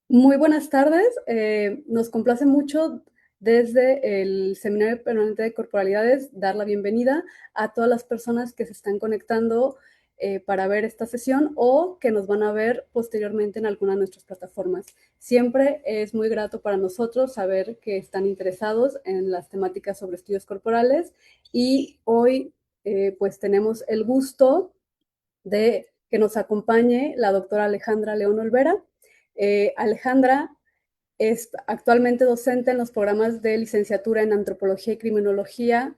Muy buenas tardes. Nos complace mucho desde el Seminario Permanente de Corporalidades dar la bienvenida a todas las personas que se están conectando para ver esta sesión o que nos van a ver posteriormente en alguna de nuestras plataformas. Siempre es muy grato para nosotros saber que están interesados en las temáticas sobre estudios corporales y hoy pues tenemos el gusto de que nos acompañe la doctora Alejandra León Olvera. Alejandra es actualmente docente en los programas de licenciatura en Antropología y Criminología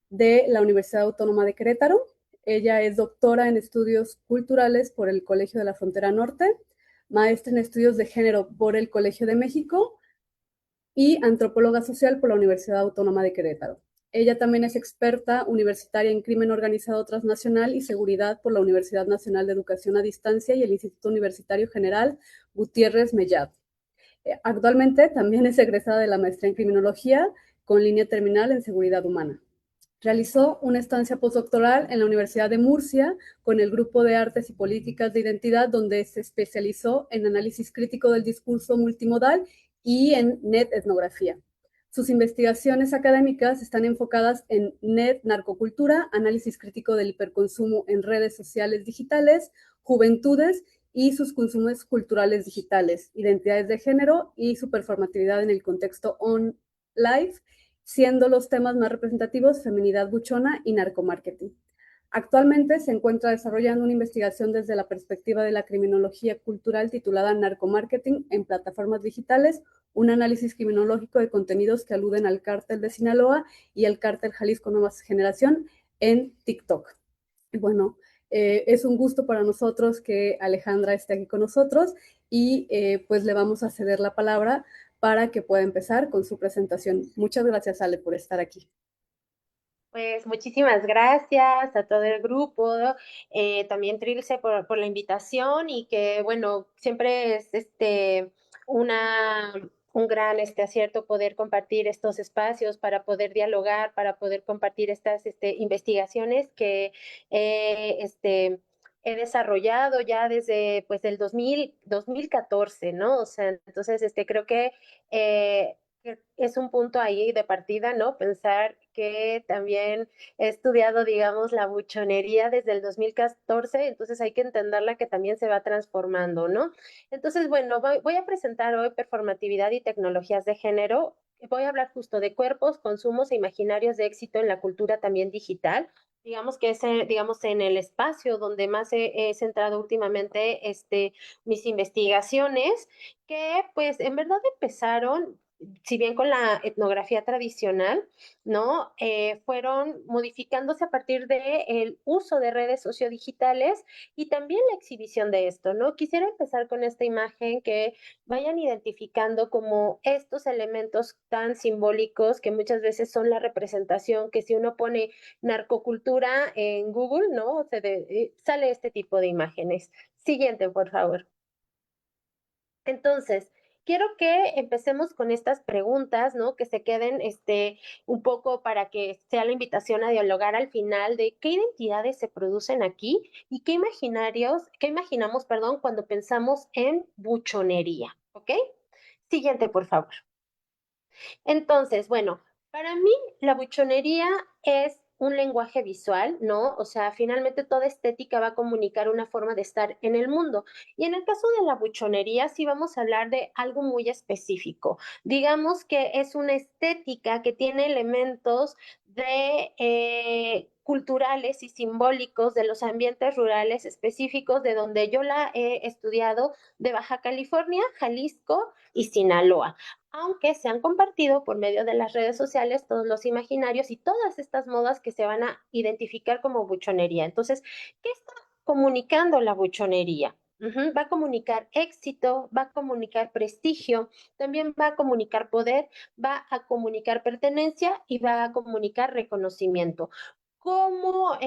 de la Universidad Autónoma de Querétaro. Ella es doctora en estudios culturales por el Colegio de la Frontera Norte, maestra en estudios de género por el Colegio de México y antropóloga social por la Universidad Autónoma de Querétaro. Ella también es experta universitaria en crimen organizado transnacional y seguridad por la Universidad Nacional de Educación a Distancia y el Instituto Universitario General Gutiérrez Mellado. Actualmente también es egresada de la maestría en criminología con línea terminal en seguridad humana. Realizó una estancia postdoctoral en la Universidad de Murcia con el grupo de Artes y Políticas de Identidad, donde se especializó en análisis crítico del discurso multimodal y en net-etnografía. Sus investigaciones académicas están enfocadas en net-narcocultura, análisis crítico del hiperconsumo en redes sociales digitales, juventudes y sus consumos culturales digitales, identidades de género y su performatividad en el contexto on-live, siendo los temas más representativos feminidad buchona y narcomarketing. Actualmente se encuentra desarrollando una investigación desde la perspectiva de la criminología cultural titulada Narcomarketing en plataformas digitales, un análisis criminológico de contenidos que aluden al cártel de Sinaloa y al cártel Jalisco Nueva Generación en TikTok. Y bueno, es un gusto para nosotros que Alejandra esté aquí con nosotros y pues le vamos a ceder la palabra para que pueda empezar con su presentación. Muchas gracias, Ale, por estar aquí. Pues muchísimas gracias a todo el grupo, también Trilce por la invitación y que bueno, siempre es una, un gran acierto poder compartir estos espacios para poder dialogar, para poder compartir estas investigaciones que eh, este, he desarrollado ya desde pues el 2014, ¿no? O sea, entonces creo que es un punto ahí de partida, ¿no? Pensar que también he estudiado, digamos, la buchonería desde el 2014, entonces hay que entenderla que también se va transformando, ¿no? Entonces, bueno, voy a presentar hoy performatividad y tecnologías de género. Voy a hablar justo de cuerpos, consumos e imaginarios de éxito en la cultura también digital. Digamos que es, digamos, en el espacio donde más he centrado últimamente mis investigaciones, que pues en verdad empezaron, si bien con la etnografía tradicional, ¿no? Fueron modificándose a partir del uso de redes sociodigitales y también la exhibición de esto, ¿no? Quisiera empezar con esta imagen que vayan identificando como estos elementos tan simbólicos que muchas veces son la representación que si uno pone narcocultura en Google, ¿no? Sale este tipo de imágenes. Siguiente, por favor. Entonces, quiero que empecemos con estas preguntas, ¿no? Que se queden un poco para que sea la invitación a dialogar al final de qué identidades se producen aquí y qué imaginamos, perdón, cuando pensamos en buchonería, ¿ok? Siguiente, por favor. Entonces, bueno, para mí la buchonería es un lenguaje visual, ¿no? O sea, finalmente toda estética va a comunicar una forma de estar en el mundo. Y en el caso de la buchonería, sí vamos a hablar de algo muy específico. Digamos que es una estética que tiene elementos de culturales y simbólicos de los ambientes rurales específicos de donde yo la he estudiado, de Baja California, Jalisco y Sinaloa, aunque se han compartido por medio de las redes sociales todos los imaginarios y todas estas modas que se van a identificar como buchonería. Entonces, ¿qué está comunicando la buchonería? Va a comunicar éxito, va a comunicar prestigio, también va a comunicar poder, va a comunicar pertenencia y va a comunicar reconocimiento. ¿Cómo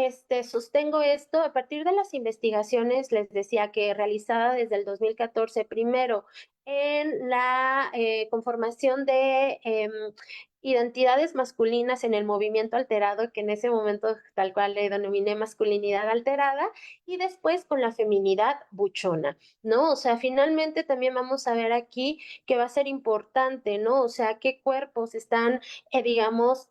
sostengo esto? A partir de las investigaciones, les decía que realizada desde el 2014, primero en la conformación de identidades masculinas en el movimiento alterado, que en ese momento tal cual le denominé masculinidad alterada, y después con la feminidad buchona, ¿no? O sea, finalmente también vamos a ver aquí que va a ser importante, ¿no? O sea, qué cuerpos están, digamos,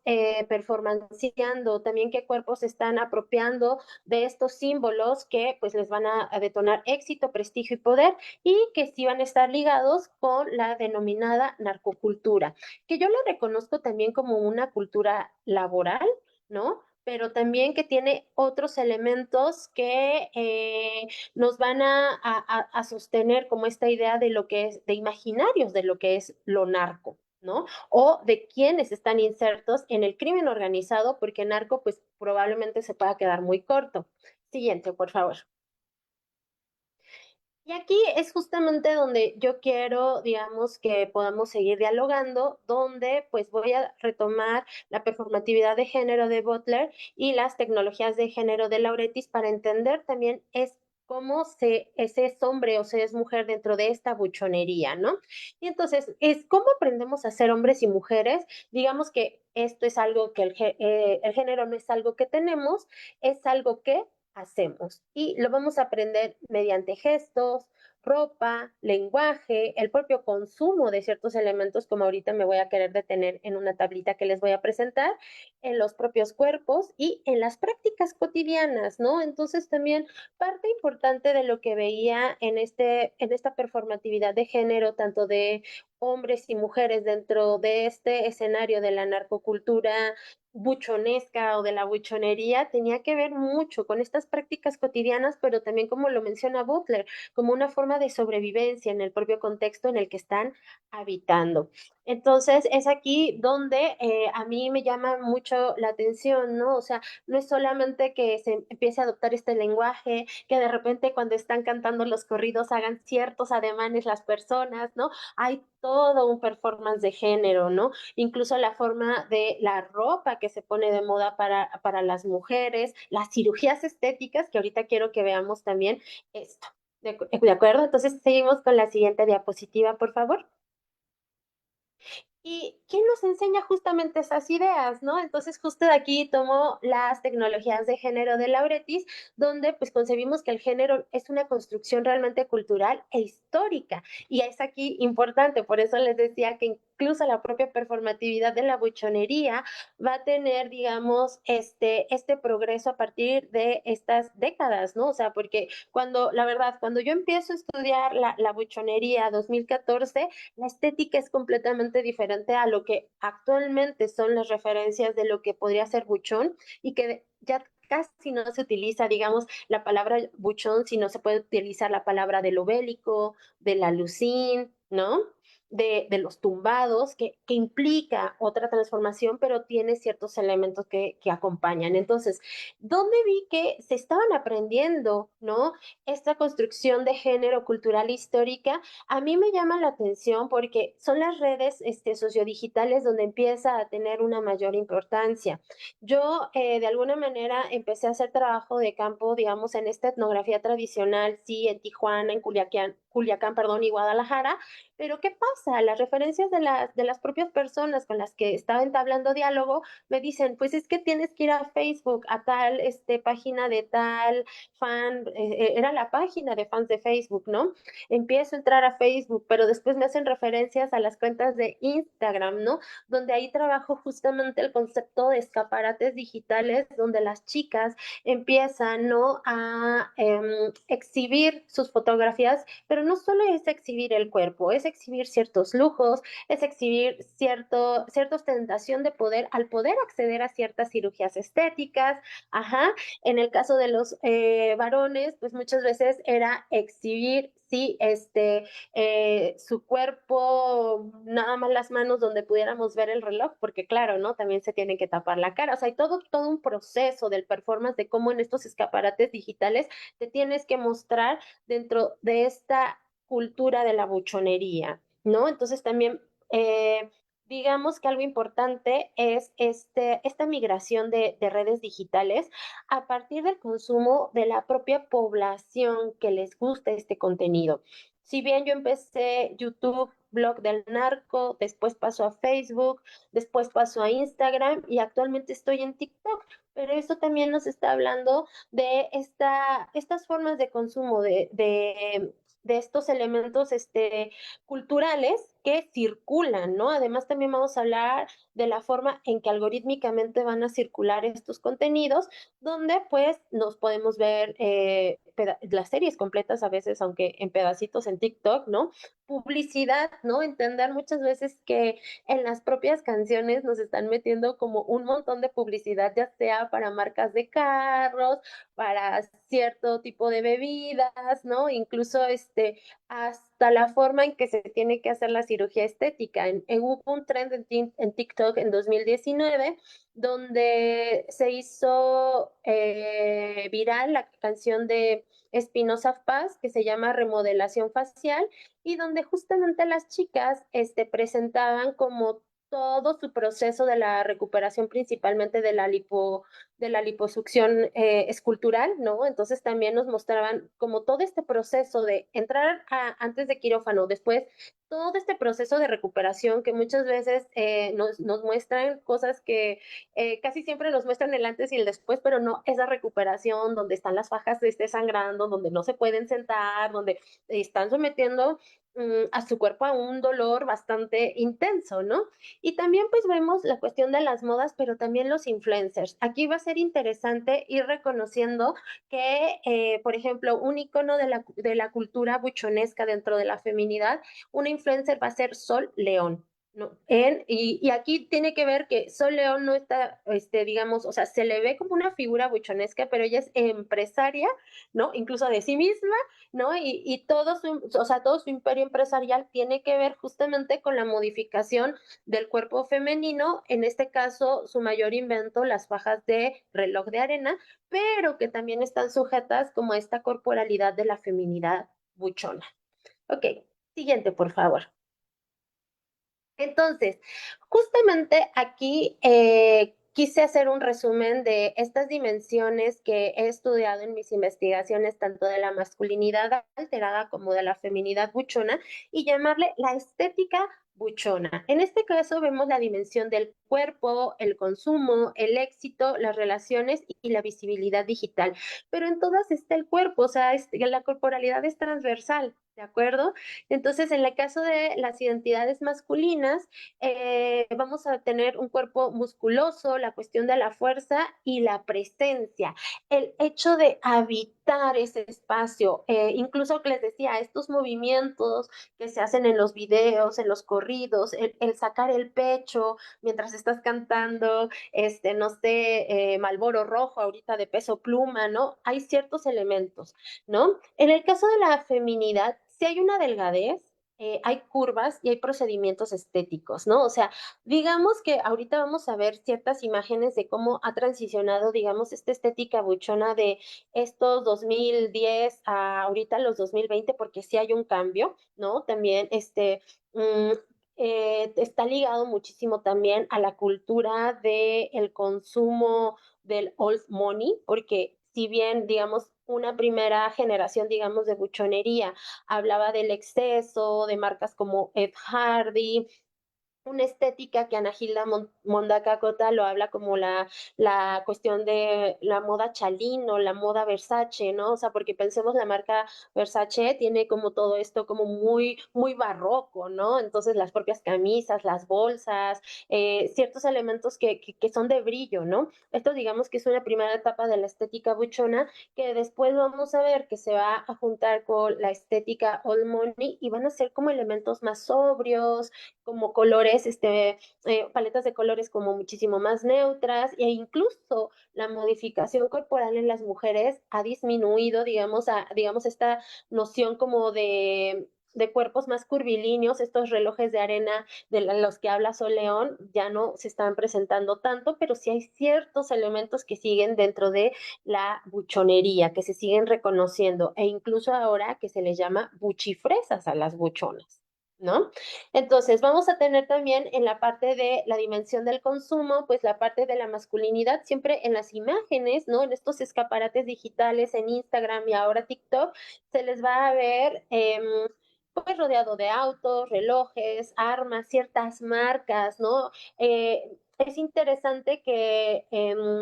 performanciando, también qué cuerpos están apropiando de estos símbolos que pues les van a detonar éxito, prestigio y poder, y que sí van a estar ligados con la denominada narcocultura, que yo lo reconozco también como una cultura laboral, ¿no? Pero también que tiene otros elementos que nos van a sostener como esta idea de lo que es, de imaginarios de lo que es lo narco, ¿no? O de quienes están insertos en el crimen organizado, porque narco pues probablemente se pueda quedar muy corto. Siguiente, por favor. Y aquí es justamente donde yo quiero, digamos, que podamos seguir dialogando, donde pues voy a retomar la performatividad de género de Butler y las tecnologías de género de Lauretis para entender también es cómo se es hombre o se es mujer dentro de esta buchonería, ¿no? Y entonces, es cómo aprendemos a ser hombres y mujeres. Digamos que esto es algo que el género no es algo que tenemos, es algo que hacemos y lo vamos a aprender mediante gestos, ropa, lenguaje, el propio consumo de ciertos elementos, como ahorita me voy a querer detener en una tablita que les voy a presentar, en los propios cuerpos y en las prácticas cotidianas, ¿no? Entonces también parte importante de lo que veía en esta performatividad de género, tanto de hombres y mujeres dentro de este escenario de la narcocultura buchonesca o de la buchonería tenía que ver mucho con estas prácticas cotidianas, pero también como lo menciona Butler, como una forma de sobrevivencia en el propio contexto en el que están habitando. Entonces es aquí donde a mí me llama mucho la atención, ¿no? O sea, no es solamente que se empiece a adoptar este lenguaje, que de repente cuando están cantando los corridos hagan ciertos ademanes las personas, ¿no? Hay todo un performance de género, ¿no? Incluso la forma de la ropa que se pone de moda para las mujeres, las cirugías estéticas, que ahorita quiero que veamos también esto. ¿De acuerdo? Entonces seguimos con la siguiente diapositiva, por favor. ¿Y quién nos enseña justamente esas ideas, no? Entonces, justo de aquí tomo las tecnologías de género de Lauretis, donde pues concebimos que el género es una construcción realmente cultural e histórica. Y es aquí importante, por eso les decía que incluso la propia performatividad de la buchonería va a tener, digamos, este progreso a partir de estas décadas, ¿no? O sea, porque cuando, la verdad, cuando yo empiezo a estudiar la buchonería 2014, la estética es completamente diferente a lo que actualmente son las referencias de lo que podría ser buchón y que ya casi no se utiliza, digamos, la palabra buchón, sino se puede utilizar la palabra de lo bélico, de la lucín, ¿no? De los tumbados, que implica otra transformación, pero tiene ciertos elementos que acompañan. Entonces, ¿dónde vi que se estaban aprendiendo, ¿no? Esta construcción de género cultural histórica a mí me llama la atención porque son las redes sociodigitales donde empieza a tener una mayor importancia. Yo, de alguna manera, empecé a hacer trabajo de campo, digamos, en esta etnografía tradicional, sí, en Tijuana, en Culiacán, perdón, y Guadalajara, pero ¿qué pasa? Las referencias de las propias personas con las que estaba entablando diálogo me dicen, pues es que tienes que ir a Facebook, a tal página de tal fan, era la página de fans de Facebook, ¿no? Empiezo a entrar a Facebook, pero después me hacen referencias a las cuentas de Instagram, ¿no? Donde ahí trabajo justamente el concepto de escaparates digitales, donde las chicas empiezan, ¿no? A exhibir sus fotografías, pero no solo es exhibir el cuerpo, es exhibir ciertos lujos, es exhibir cierta ostentación de poder al poder acceder a ciertas cirugías estéticas, ajá, en el caso de los varones, pues muchas veces era exhibir, sí, su cuerpo, nada más las manos donde pudiéramos ver el reloj, porque claro, ¿no? También se tiene que tapar la cara. O sea, hay todo un proceso del performance de cómo en estos escaparates digitales te tienes que mostrar dentro de esta cultura de la buchonería, ¿no? Entonces también digamos que algo importante es esta migración de redes digitales a partir del consumo de la propia población que les gusta este contenido. Si bien yo empecé YouTube blog del narco, después pasó a Facebook, después pasó a Instagram y actualmente estoy en TikTok. Pero esto también nos está hablando de estas formas de consumo, de estos elementos culturales que circulan, ¿no? Además, también vamos a hablar de la forma en que algorítmicamente van a circular estos contenidos, donde pues nos podemos ver las series completas a veces, aunque en pedacitos en TikTok, ¿no? Publicidad, ¿no? Entender muchas veces que en las propias canciones nos están metiendo como un montón de publicidad, ya sea para marcas de carros, para cierto tipo de bebidas, ¿no? Incluso hasta la forma en que se tiene que hacer la cirugía estética. Hubo un trend en TikTok en 2019 donde se hizo viral la canción de Espinosa Paz que se llama Remodelación Facial y donde justamente las chicas presentaban como todo su proceso de la recuperación principalmente de la liposucción escultural, ¿no? Entonces también nos mostraban como todo este proceso de entrar antes de quirófano, después todo este proceso de recuperación que muchas veces nos muestran cosas que casi siempre nos muestran el antes y el después, pero no esa recuperación donde están las fajas sangrando, donde no se pueden sentar, donde están sometiendo a su cuerpo a un dolor bastante intenso, ¿no? Y también pues vemos la cuestión de las modas, pero también los influencers. Aquí va a ser interesante ir reconociendo que, por ejemplo, un icono de la cultura buchonesca dentro de la feminidad, una influencer va a ser Sol León. ¿No? Y aquí tiene que ver que Sol León no está, digamos, o sea, se le ve como una figura buchonesca, pero ella es empresaria, ¿no? Incluso de sí misma, ¿no? Y todo o sea, todo su imperio empresarial tiene que ver justamente con la modificación del cuerpo femenino, en este caso su mayor invento, las fajas de reloj de arena, pero que también están sujetas como a esta corporalidad de la feminidad buchona. Ok, siguiente, por favor. Entonces, justamente aquí quise hacer un resumen de estas dimensiones que he estudiado en mis investigaciones, tanto de la masculinidad alterada como de la feminidad buchona, y llamarle la estética buchona. En este caso vemos la dimensión del cuerpo, el consumo, el éxito, las relaciones y la visibilidad digital. Pero en todas está el cuerpo, o sea, la corporalidad es transversal, ¿de acuerdo? Entonces, en el caso de las identidades masculinas, vamos a tener un cuerpo musculoso, la cuestión de la fuerza y la presencia, el hecho de habitar ese espacio, incluso que les decía, estos movimientos que se hacen en los videos, en los corridos, sacar el pecho mientras estás cantando, no sé, Malboro Rojo ahorita de Peso Pluma, ¿no? Hay ciertos elementos, ¿no? En el caso de la feminidad, si hay una delgadez, hay curvas y hay procedimientos estéticos, ¿no? O sea, digamos que ahorita vamos a ver ciertas imágenes de cómo ha transicionado, digamos, esta estética buchona de estos 2010 a ahorita los 2020, porque sí hay un cambio, ¿no? También mm, está ligado muchísimo también a la cultura del consumo del old money, porque si bien, digamos, una primera generación, digamos, de buchonería hablaba del exceso, de marcas como Ed Hardy, una estética que Ana Gilda Mondaca Cota lo habla como la cuestión de la moda Chalino, la moda Versace, ¿no? O sea, porque pensemos la marca Versace tiene como todo esto como muy, muy barroco, ¿no? Entonces las propias camisas, las bolsas, ciertos elementos que son de brillo, ¿no? Esto digamos que es una primera etapa de la estética buchona que después vamos a ver que se va a juntar con la estética old money y van a ser como elementos más sobrios, como colores, paletas de colores como muchísimo más neutras e incluso la modificación corporal en las mujeres ha disminuido, digamos esta noción como de cuerpos más curvilíneos, estos relojes de arena de los que habla Sol León ya no se están presentando tanto, pero sí hay ciertos elementos que siguen dentro de la buchonería, que se siguen reconociendo, e incluso ahora que se les llama buchifresas a las buchonas, ¿no? Entonces, vamos a tener también en la parte de la dimensión del consumo, pues la parte de la masculinidad, siempre en las imágenes, ¿no? En estos escaparates digitales, en Instagram y ahora TikTok, se les va a ver, pues rodeado de autos, relojes, armas, ciertas marcas, ¿no? Es interesante que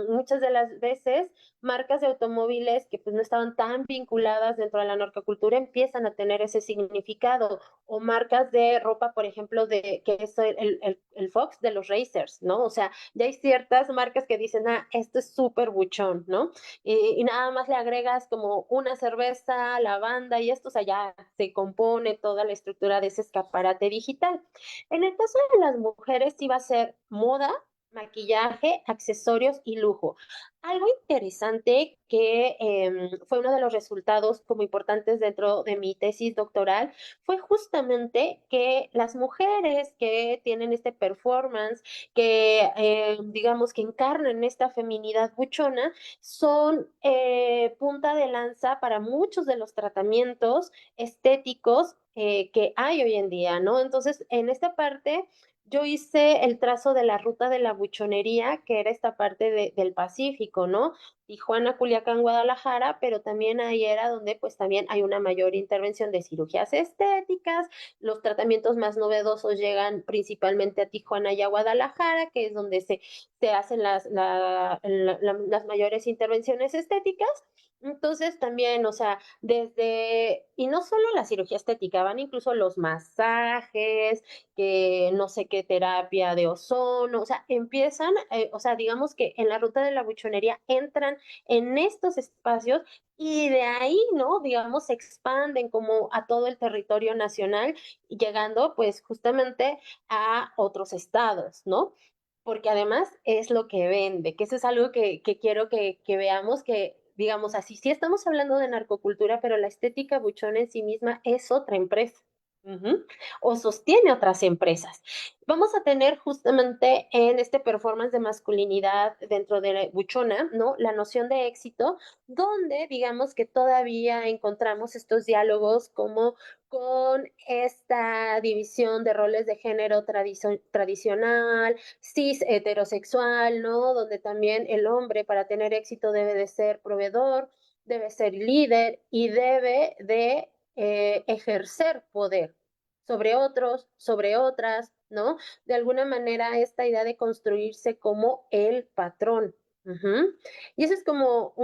muchas de las veces marcas de automóviles que pues no estaban tan vinculadas dentro de la narcocultura empiezan a tener ese significado, o marcas de ropa, por ejemplo, de que es el Fox de los racers, ¿no? O sea, ya hay ciertas marcas que dicen, ah, esto es súper buchón, ¿no? Y nada más le agregas como una cerveza, la banda y esto, o sea, ya se compone toda la estructura de ese escaparate digital. En el caso de las mujeres sí va a ser moda, maquillaje, accesorios y lujo. Algo interesante que fue uno de los resultados como importantes dentro de mi tesis doctoral fue justamente que las mujeres que tienen este performance, que digamos que encarnan esta feminidad buchona, son punta de lanza para muchos de los tratamientos estéticos que hay hoy en día, ¿no? Entonces, en esta parte yo hice el trazo de la ruta de la buchonería, que era esta parte del Pacífico, ¿no? Tijuana, Culiacán, Guadalajara, pero también ahí era donde pues también hay una mayor intervención de cirugías estéticas. Los tratamientos más novedosos llegan principalmente a Tijuana y a Guadalajara, que es donde se hacen las mayores intervenciones estéticas. Entonces también, o sea, y no solo la cirugía estética, van incluso los masajes, que no sé qué terapia de ozono, o sea, empiezan, o sea, digamos que en la ruta de la buchonería entran en estos espacios y de ahí, ¿no? Digamos, se expanden como a todo el territorio nacional, llegando pues justamente a otros estados, ¿no? Porque además es lo que vende, que eso es algo que quiero que veamos, que digamos así, sí estamos hablando de narcocultura, pero la estética buchona en sí misma es otra empresa. Ujú. O sostiene otras empresas. Vamos a tener justamente en este performance de masculinidad dentro de la buchona, ¿no? La noción de éxito, donde digamos que todavía encontramos estos diálogos como con esta división de roles de género tradicional, cis heterosexual, ¿no? Donde también el hombre para tener éxito debe de ser proveedor, debe ser líder y debe de ejercer poder sobre otros, sobre otras, ¿no? De alguna manera esta idea de construirse como el patrón. Uh-huh. Y eso es como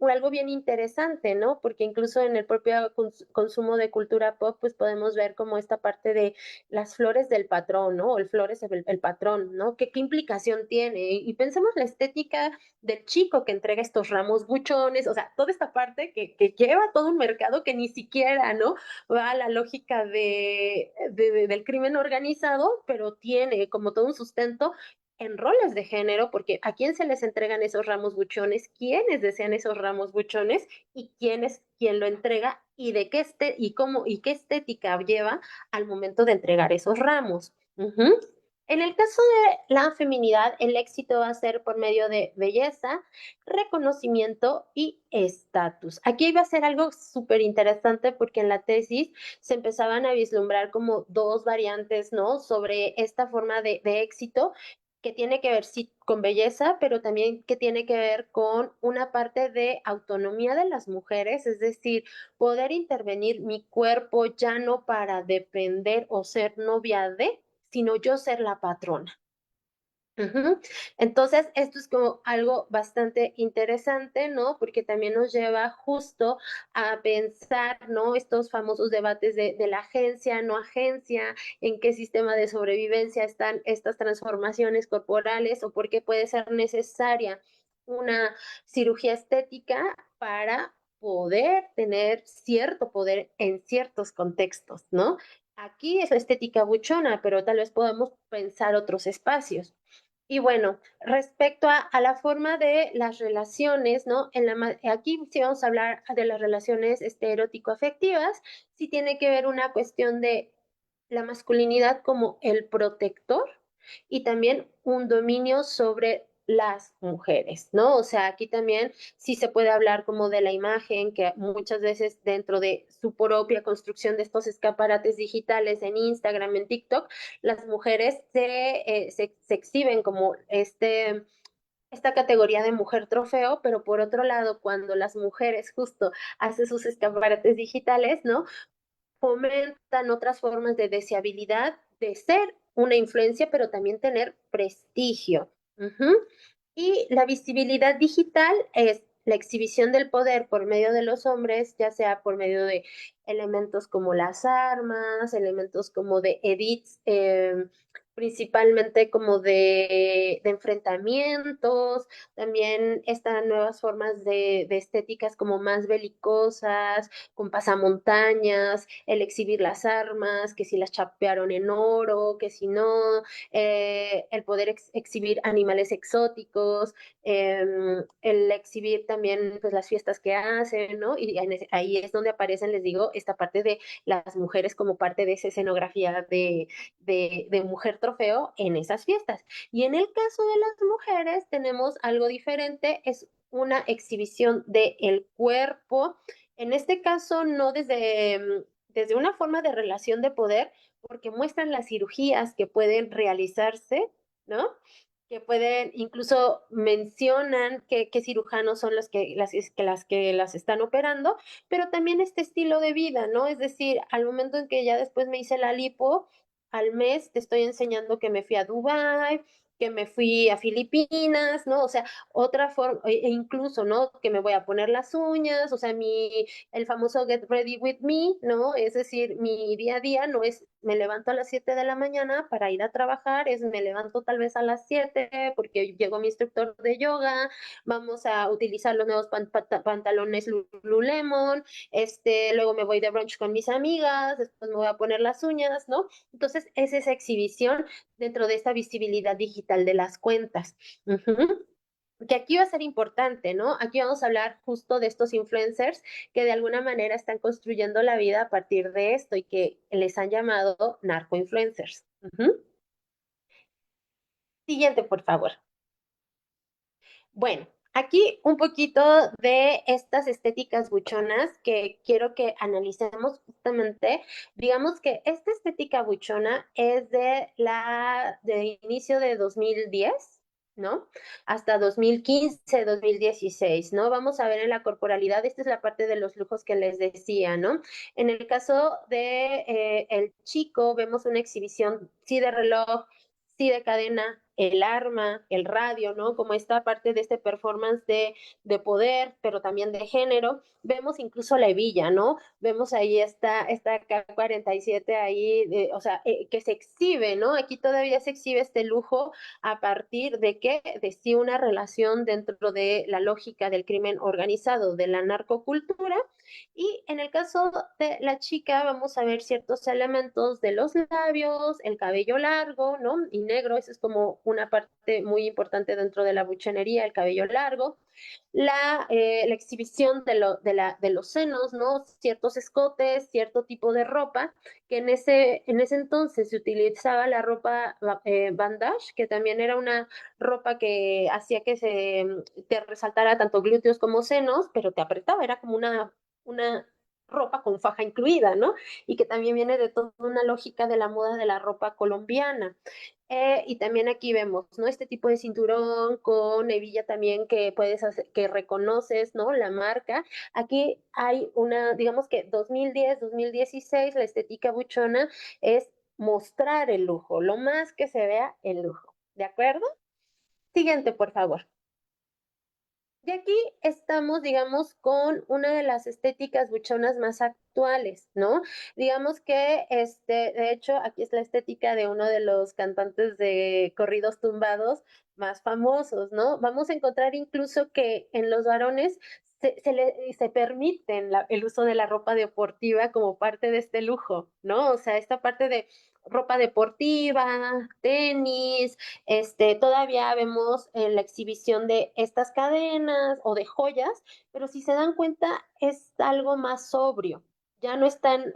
algo bien interesante, ¿no? Porque incluso en el propio consumo de cultura pop, pues podemos ver como esta parte de las flores del patrón, ¿no? O el flores el patrón, ¿no? ¿Qué implicación tiene? Y pensemos la estética del chico que entrega estos ramos buchones, o sea, toda esta parte que lleva todo un mercado que ni siquiera, ¿no? Va a la lógica del crimen organizado, pero tiene como todo un sustento en roles de género, porque a quién se les entregan esos ramos buchones, quiénes desean esos ramos buchones y quién lo entrega y de qué y cómo y qué estética lleva al momento de entregar esos ramos. Uh-huh. En el caso de la feminidad, el éxito va a ser por medio de belleza, reconocimiento y estatus. Aquí va a ser algo súper interesante porque en la tesis se empezaban a vislumbrar como dos variantes, ¿no? Sobre esta forma de éxito que tiene que ver sí con belleza, pero también que tiene que ver con una parte de autonomía de las mujeres, es decir, poder intervenir mi cuerpo ya no para depender o ser novia de, sino yo ser la patrona. Ujú. Entonces, esto es como algo bastante interesante, ¿no? Porque también nos lleva justo a pensar, ¿no? Estos famosos debates de la agencia, no agencia, en qué sistema de sobrevivencia están estas transformaciones corporales o por qué puede ser necesaria una cirugía estética para poder tener cierto poder en ciertos contextos, ¿no? Aquí es la estética buchona, pero tal vez podemos pensar otros espacios. Y bueno, respecto a la forma de las relaciones, ¿no? Aquí sí vamos a hablar de las relaciones erótico-afectivas, sí tiene que ver una cuestión de la masculinidad como el protector y también un dominio sobre las mujeres, ¿no? O sea, aquí también sí se puede hablar como de la imagen, que muchas veces dentro de su propia construcción de estos escaparates digitales en Instagram, en TikTok, las mujeres se exhiben como esta categoría de mujer trofeo, pero por otro lado, cuando las mujeres justo hacen sus escaparates digitales, ¿no? fomentan otras formas de deseabilidad, de ser una influencia, pero también tener prestigio. Uh-huh. Y la visibilidad digital es la exhibición del poder por medio de los hombres, ya sea por medio de elementos como las armas, elementos como de edits, principalmente como de enfrentamientos, también estas nuevas formas de estéticas como más belicosas, con pasamontañas, el exhibir las armas, que si las chapearon en oro, que si no, el poder exhibir animales exóticos, el exhibir también pues, las fiestas que hacen, ¿no? Y ahí es donde aparecen, les digo, esta parte de las mujeres como parte de esa escenografía de mujer trofeo en esas fiestas. Y en el caso de las mujeres tenemos algo diferente, es una exhibición del cuerpo, en este caso no desde una forma de relación de poder, porque muestran las cirugías que pueden realizarse, ¿no? Que pueden, incluso mencionan qué cirujanos son que las están operando, pero también este estilo de vida, ¿no? Es decir, al momento en que ya después me hice la lipo, al mes te estoy enseñando que me fui a Dubái, que me fui a Filipinas, ¿no? O sea, otra forma, incluso, ¿no? Que me voy a poner las uñas, o sea, el famoso get ready with me, ¿no? Es decir, mi día a día no es me levanto a las 7 de la mañana para ir a trabajar, es me levanto tal vez a las 7 porque llegó mi instructor de yoga, vamos a utilizar los nuevos pantalones Lululemon, luego me voy de brunch con mis amigas, después me voy a poner las uñas, ¿no? Entonces es esa exhibición dentro de esta visibilidad digital de las cuentas. Uh-huh. Que aquí va a ser importante, ¿no? Aquí vamos a hablar justo de estos influencers que de alguna manera están construyendo la vida a partir de esto y que les han llamado narcoinfluencers. Uh-huh. Siguiente, por favor. Bueno, aquí un poquito de estas estéticas buchonas que quiero que analicemos justamente. Digamos que esta estética buchona es de inicio de 2010, ¿no? Hasta 2015, 2016, ¿no? Vamos a ver en la corporalidad, esta es la parte de los lujos que les decía, ¿no? En el caso de el chico, vemos una exhibición, sí, de reloj, sí, de cadena, el arma, el radio, ¿no? Como esta parte de este performance de poder, pero también de género. Vemos incluso la hebilla, ¿no? Vemos ahí esta K-47 ahí, o sea, que se exhibe, ¿no? Aquí todavía se exhibe este lujo a partir de que de sí una relación dentro de la lógica del crimen organizado, de la narcocultura, y en el caso de la chica vamos a ver ciertos elementos de los labios, el cabello largo, ¿no? Y negro, eso es como una parte muy importante dentro de la buchonería, el cabello largo, la exhibición de los senos, ¿no? Ciertos escotes, cierto tipo de ropa, que en ese entonces se utilizaba la ropa bandage, que también era una ropa que hacía que te resaltara tanto glúteos como senos, pero te apretaba, era como una ropa con faja incluida, ¿no? Y que también viene de toda una lógica de la moda de la ropa colombiana. Y también aquí vemos, ¿no? Este tipo de cinturón con hebilla también que puedes hacer, que reconoces, ¿no? La marca. Aquí hay digamos que 2010, 2016, la estética buchona es mostrar el lujo, lo más que se vea el lujo. ¿De acuerdo? Siguiente, por favor. Y aquí estamos, digamos, con una de las estéticas buchonas más actuales, ¿no? Digamos que, de hecho, aquí es la estética de uno de los cantantes de corridos tumbados más famosos, ¿no? Vamos a encontrar incluso que en los varones se permiten el uso de la ropa deportiva como parte de este lujo, ¿no? O sea, esta parte de ropa deportiva, tenis, todavía vemos la exhibición de estas cadenas o de joyas, pero si se dan cuenta es algo más sobrio. Ya no están,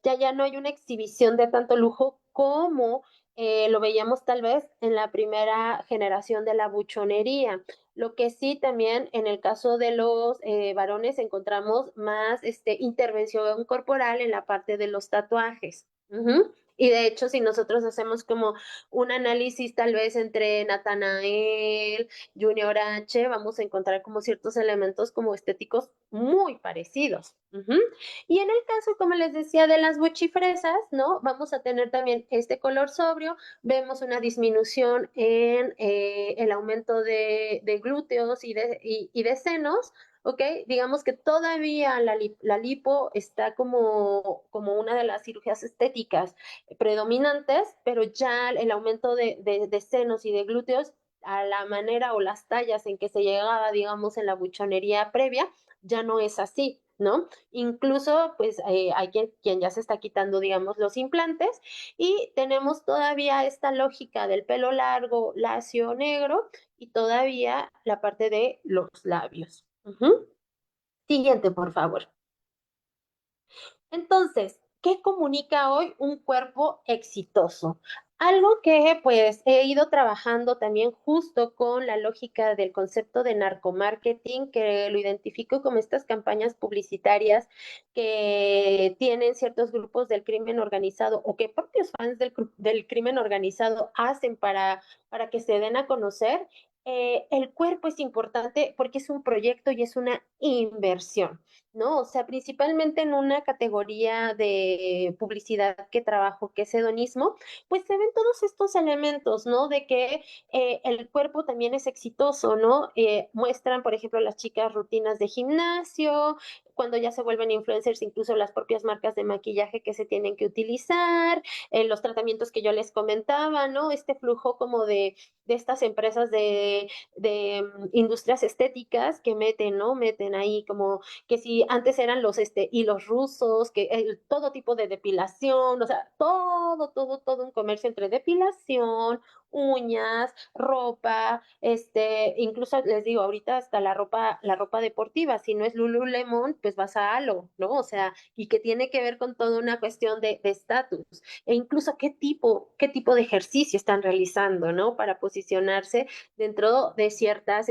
ya no hay una exhibición de tanto lujo como lo veíamos tal vez en la primera generación de la buchonería. Lo que sí también en el caso de los varones encontramos más intervención corporal en la parte de los tatuajes. Uh-huh. Y de hecho, si nosotros hacemos como un análisis tal vez entre Natanael, Junior H, vamos a encontrar como ciertos elementos como estéticos muy parecidos. Ujú. Y en el caso, como les decía, de las buchifresas, ¿no? Vamos a tener también este color sobrio, vemos una disminución en el aumento de glúteos y de senos, ¿ok? Digamos que todavía la lipo está como una de las cirugías estéticas predominantes, pero ya el aumento de senos y de glúteos a la manera o las tallas en que se llegaba, digamos, en la buchonería previa, ya no es así, ¿no? Incluso, pues, hay quien ya se está quitando, digamos, los implantes y tenemos todavía esta lógica del pelo largo, lacio, negro y todavía la parte de los labios. Ujú. Siguiente, por favor. Entonces, ¿qué comunica hoy un cuerpo exitoso? Algo que pues he ido trabajando también justo con la lógica del concepto de narcomarketing, que lo identifico como estas campañas publicitarias que tienen ciertos grupos del crimen organizado o que propios fans del crimen organizado hacen para que se den a conocer. El cuerpo es importante porque es un proyecto y es una inversión. ¿No? O sea, principalmente en una categoría de publicidad que trabajo, que es hedonismo, pues se ven todos estos elementos, ¿no? De que el cuerpo también es exitoso, ¿no? Muestran, por ejemplo, las chicas rutinas de gimnasio, cuando ya se vuelven influencers, incluso las propias marcas de maquillaje que se tienen que utilizar, los tratamientos que yo les comentaba, ¿no? Este flujo como de estas empresas de industrias estéticas que meten, ¿no? Meten ahí como que si antes eran los hilos rusos, que todo tipo de depilación, o sea, todo un comercio entre depilación, uñas, ropa, incluso les digo, ahorita hasta la ropa deportiva, si no es Lululemon, pues vas a Halo, ¿no? O sea, y que tiene que ver con toda una cuestión de estatus, e incluso qué tipo de ejercicio están realizando, ¿no? Para posicionarse dentro de ciertas,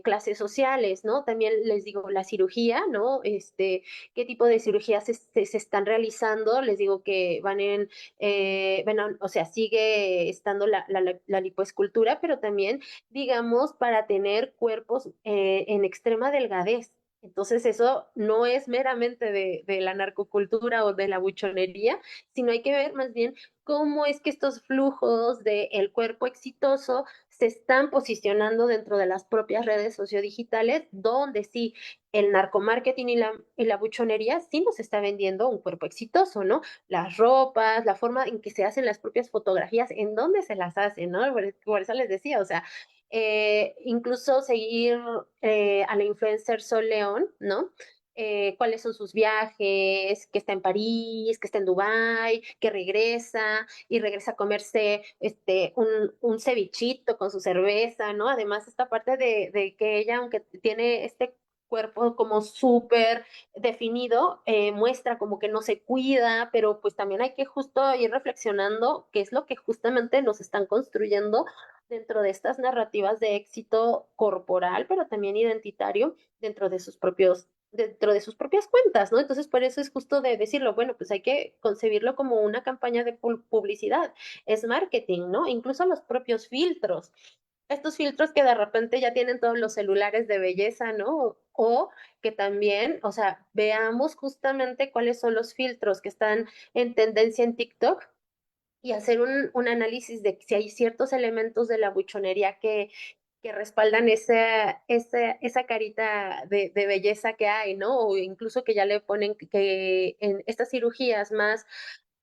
clases sociales, ¿no? También les digo, la cirugía, ¿no? Qué tipo de cirugías se están realizando, les digo que bueno, o sea, sigue estando la lipoescultura, pero también, digamos, para tener cuerpos en extrema delgadez. Entonces eso no es meramente de la narcocultura o de la buchonería, sino hay que ver más bien cómo es que estos flujos del cuerpo exitoso se están posicionando dentro de las propias redes sociodigitales, donde sí el narcomarketing y la buchonería sí nos está vendiendo un cuerpo exitoso, ¿no? Las ropas, la forma en que se hacen las propias fotografías, en dónde se las hacen, ¿no? Por eso les decía, o sea, incluso seguir a la influencer Sol León, ¿no? Cuáles son sus viajes, que está en París, que está en Dubái, que regresa y regresa a comerse un cevichito con su cerveza, ¿no? Además, esta parte de que ella, aunque tiene este cuerpo como súper definido, muestra como que no se cuida, pero pues también hay que justo ir reflexionando qué es lo que justamente nos están construyendo dentro de estas narrativas de éxito corporal, pero también identitario dentro de sus propias cuentas, ¿no? Entonces, por eso es justo de decirlo, bueno, pues hay que concebirlo como una campaña de publicidad, es marketing, ¿no? Incluso los propios filtros, estos filtros que de repente ya tienen todos los celulares de belleza, ¿no? O que también, o sea, veamos justamente cuáles son los filtros que están en tendencia en TikTok y hacer un análisis de si hay ciertos elementos de la buchonería que respaldan esa carita de belleza que hay, ¿no? O incluso que ya le ponen que en estas cirugías más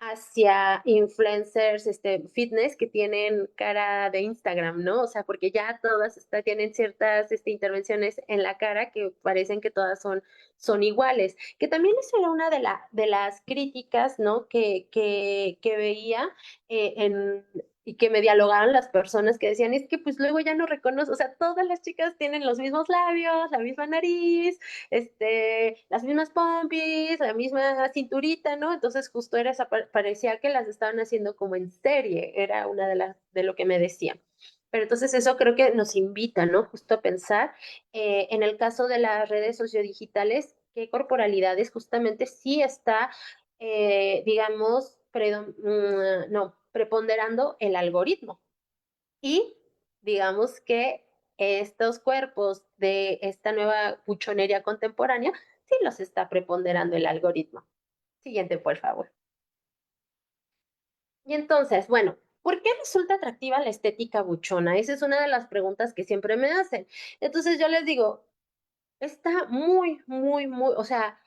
hacia influencers fitness que tienen cara de Instagram, ¿no? O sea, porque ya todas tienen ciertas intervenciones en la cara que parecen que todas son iguales. Que también eso era una de las críticas, ¿no? Que veía en y que me dialogaban las personas que decían, es que pues luego ya no reconozco, o sea, todas las chicas tienen los mismos labios, la misma nariz, las mismas pompis, la misma cinturita, ¿no? Entonces justo era parecía que las estaban haciendo como en serie, era una de lo que me decían. Pero entonces eso creo que nos invita, ¿no? Justo a pensar en el caso de las redes sociodigitales, qué corporalidades justamente sí está, digamos, no, preponderando el algoritmo. Y digamos que estos cuerpos de esta nueva buchonería contemporánea sí los está preponderando el algoritmo. Siguiente, por favor. Y entonces, bueno, ¿por qué resulta atractiva la estética buchona? Esa es una de las preguntas que siempre me hacen. Entonces yo les digo, está muy, muy, muy, o sea,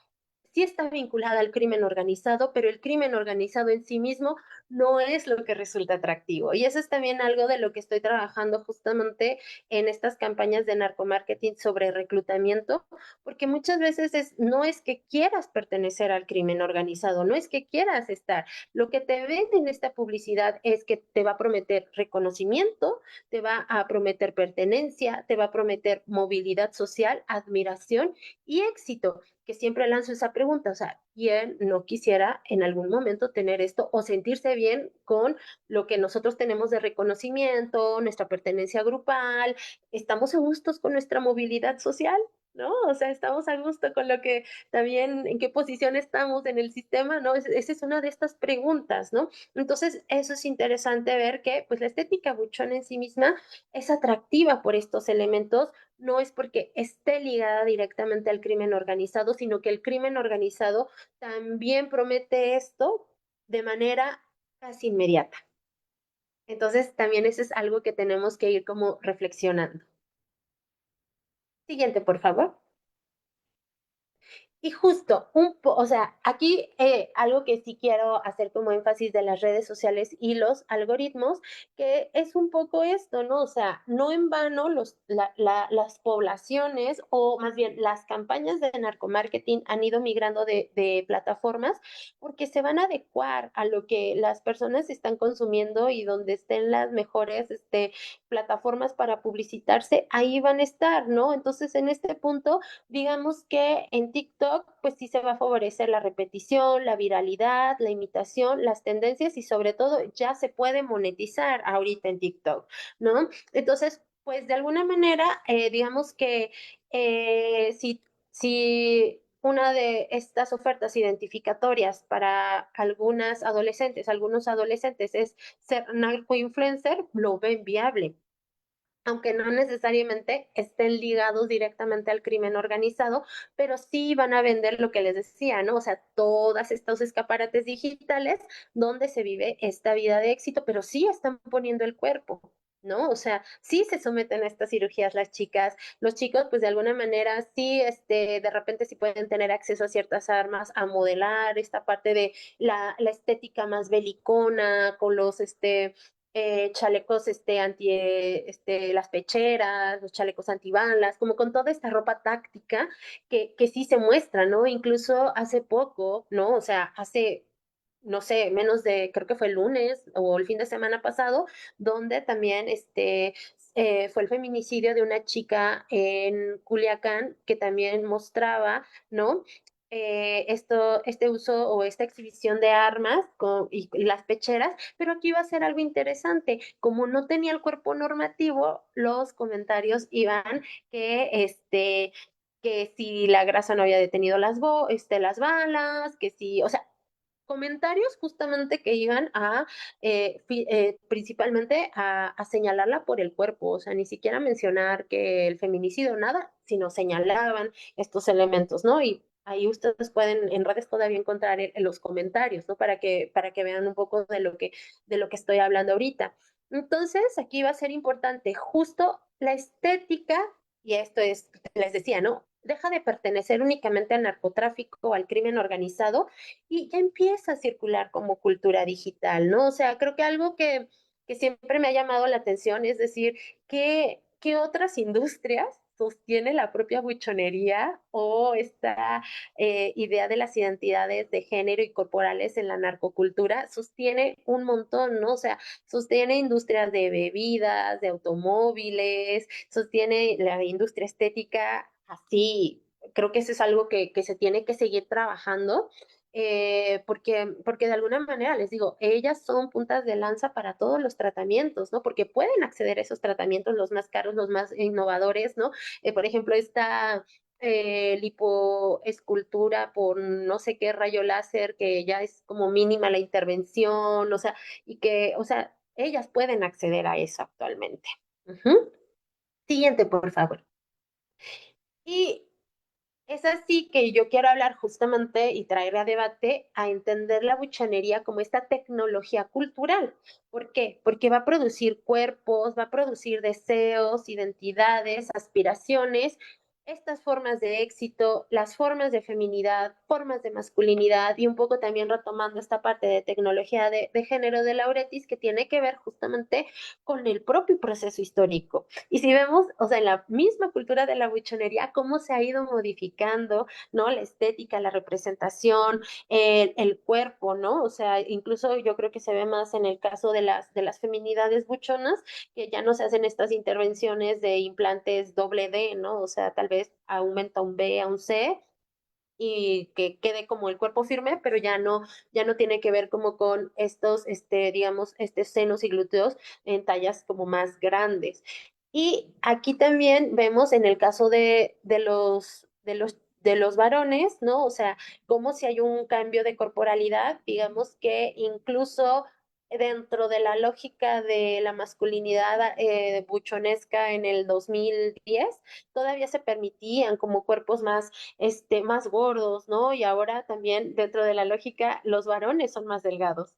sí está vinculada al crimen organizado, pero el crimen organizado en sí mismo no es lo que resulta atractivo. Y eso es también algo de lo que estoy trabajando justamente en estas campañas de narcomarketing sobre reclutamiento, porque muchas veces no es que quieras pertenecer al crimen organizado, no es que quieras estar. Lo que te vende en esta publicidad es que te va a prometer reconocimiento, te va a prometer pertenencia, te va a prometer movilidad social, admiración y éxito, que siempre lanzo esa pregunta, o sea, ¿quién no quisiera en algún momento tener esto o sentirse bien con lo que nosotros tenemos de reconocimiento, nuestra pertenencia grupal? ¿Estamos a gustos con nuestra movilidad social? ¿No? O sea, estamos a gusto con lo que también, en qué posición estamos en el sistema, ¿no? Esa es una de estas preguntas, ¿no? Entonces, eso es interesante ver que, pues, la estética buchona en sí misma es atractiva por estos elementos, no es porque esté ligada directamente al crimen organizado, sino que el crimen organizado también promete esto de manera casi inmediata. Entonces, también eso es algo que tenemos que ir como reflexionando. Siguiente, por favor. Y justo, o sea, aquí algo que sí quiero hacer como énfasis de las redes sociales y los algoritmos, que es un poco esto, ¿no? O sea, no en vano las poblaciones o más bien las campañas de narcomarketing han ido migrando de plataformas porque se van a adecuar a lo que las personas están consumiendo y donde estén las mejores plataformas para publicitarse, ahí van a estar, ¿no? Entonces, en este punto digamos que en TikTok, pues sí se va a favorecer la repetición, la viralidad, la imitación, las tendencias y sobre todo ya se puede monetizar ahorita en TikTok, ¿no? Entonces, pues de alguna manera, digamos que si una de estas ofertas identificatorias para algunos adolescentes es ser narcoinfluencer, lo ven viable, aunque no necesariamente estén ligados directamente al crimen organizado, pero sí van a vender lo que les decía, ¿no? O sea, todos estos escaparates digitales donde se vive esta vida de éxito, pero sí están poniendo el cuerpo. ¿No? O sea, sí se someten a estas cirugías las chicas, los chicos, pues de alguna manera sí, de repente sí pueden tener acceso a ciertas armas, a modelar esta parte de la estética más belicona, con los, chalecos las pecheras, los chalecos antibalas, como con toda esta ropa táctica que sí se muestra, ¿no? Incluso hace poco, ¿no? O sea, hace no sé, menos de, creo que fue el lunes o el fin de semana pasado, donde también fue el feminicidio de una chica en Culiacán que también mostraba, ¿no? Este uso o esta exhibición de armas y las pecheras, pero aquí va a ser algo interesante. Como no tenía el cuerpo normativo, los comentarios iban que que si la grasa no había detenido las balas, que si, o sea, comentarios justamente que iban a principalmente a señalarla por el cuerpo, o sea, ni siquiera mencionar que el feminicidio, nada, sino señalaban estos elementos, ¿no? Y ahí ustedes pueden en redes todavía encontrar en los comentarios, ¿no? Para que vean un poco de lo que estoy hablando ahorita. Entonces, aquí va a ser importante justo la estética, y esto es, les decía, ¿no? Deja de pertenecer únicamente al narcotráfico o al crimen organizado y ya empieza a circular como cultura digital, ¿no? O sea, creo que algo que siempre me ha llamado la atención es decir, ¿qué otras industrias sostiene la propia buchonería o esta idea de las identidades de género y corporales en la narcocultura? Sostiene un montón, ¿no? O sea, sostiene industrias de bebidas, de automóviles, sostiene la industria estética así. Creo que eso es algo que se tiene que seguir trabajando porque de alguna manera les digo, ellas son puntas de lanza para todos los tratamientos, ¿no? Porque pueden acceder a esos tratamientos, los más caros, los más innovadores, ¿no? Por ejemplo, lipoescultura por no sé qué rayo láser, que ya es como mínima la intervención, o sea, y que, o sea, ellas pueden acceder a eso actualmente. Ujú. Siguiente, por favor. Y es así que yo quiero hablar justamente y traer a debate a entender la buchonería como esta tecnología cultural. ¿Por qué? Porque va a producir cuerpos, va a producir deseos, identidades, aspiraciones, estas formas de éxito, las formas de feminidad, formas de masculinidad y un poco también retomando esta parte de tecnología de género de Lauretis que tiene que ver justamente con el propio proceso histórico. Y si vemos, o sea, en la misma cultura de la buchonería, cómo se ha ido modificando, ¿no? La estética, la representación, el cuerpo, ¿no? O sea, incluso yo creo que se ve más en el caso de las feminidades buchonas, que ya no se hacen estas intervenciones de implantes doble D, ¿no? O sea, tal vez aumenta un B a un C, y que quede como el cuerpo firme, pero ya no tiene que ver como con estos, digamos, senos y glúteos en tallas como más grandes. Y aquí también vemos en el caso de los varones, ¿no? O sea, como si hay un cambio de corporalidad, digamos que incluso dentro de la lógica de la masculinidad buchonesca en el 2010, todavía se permitían como cuerpos más más gordos, ¿no? Y ahora también dentro de la lógica, los varones son más delgados,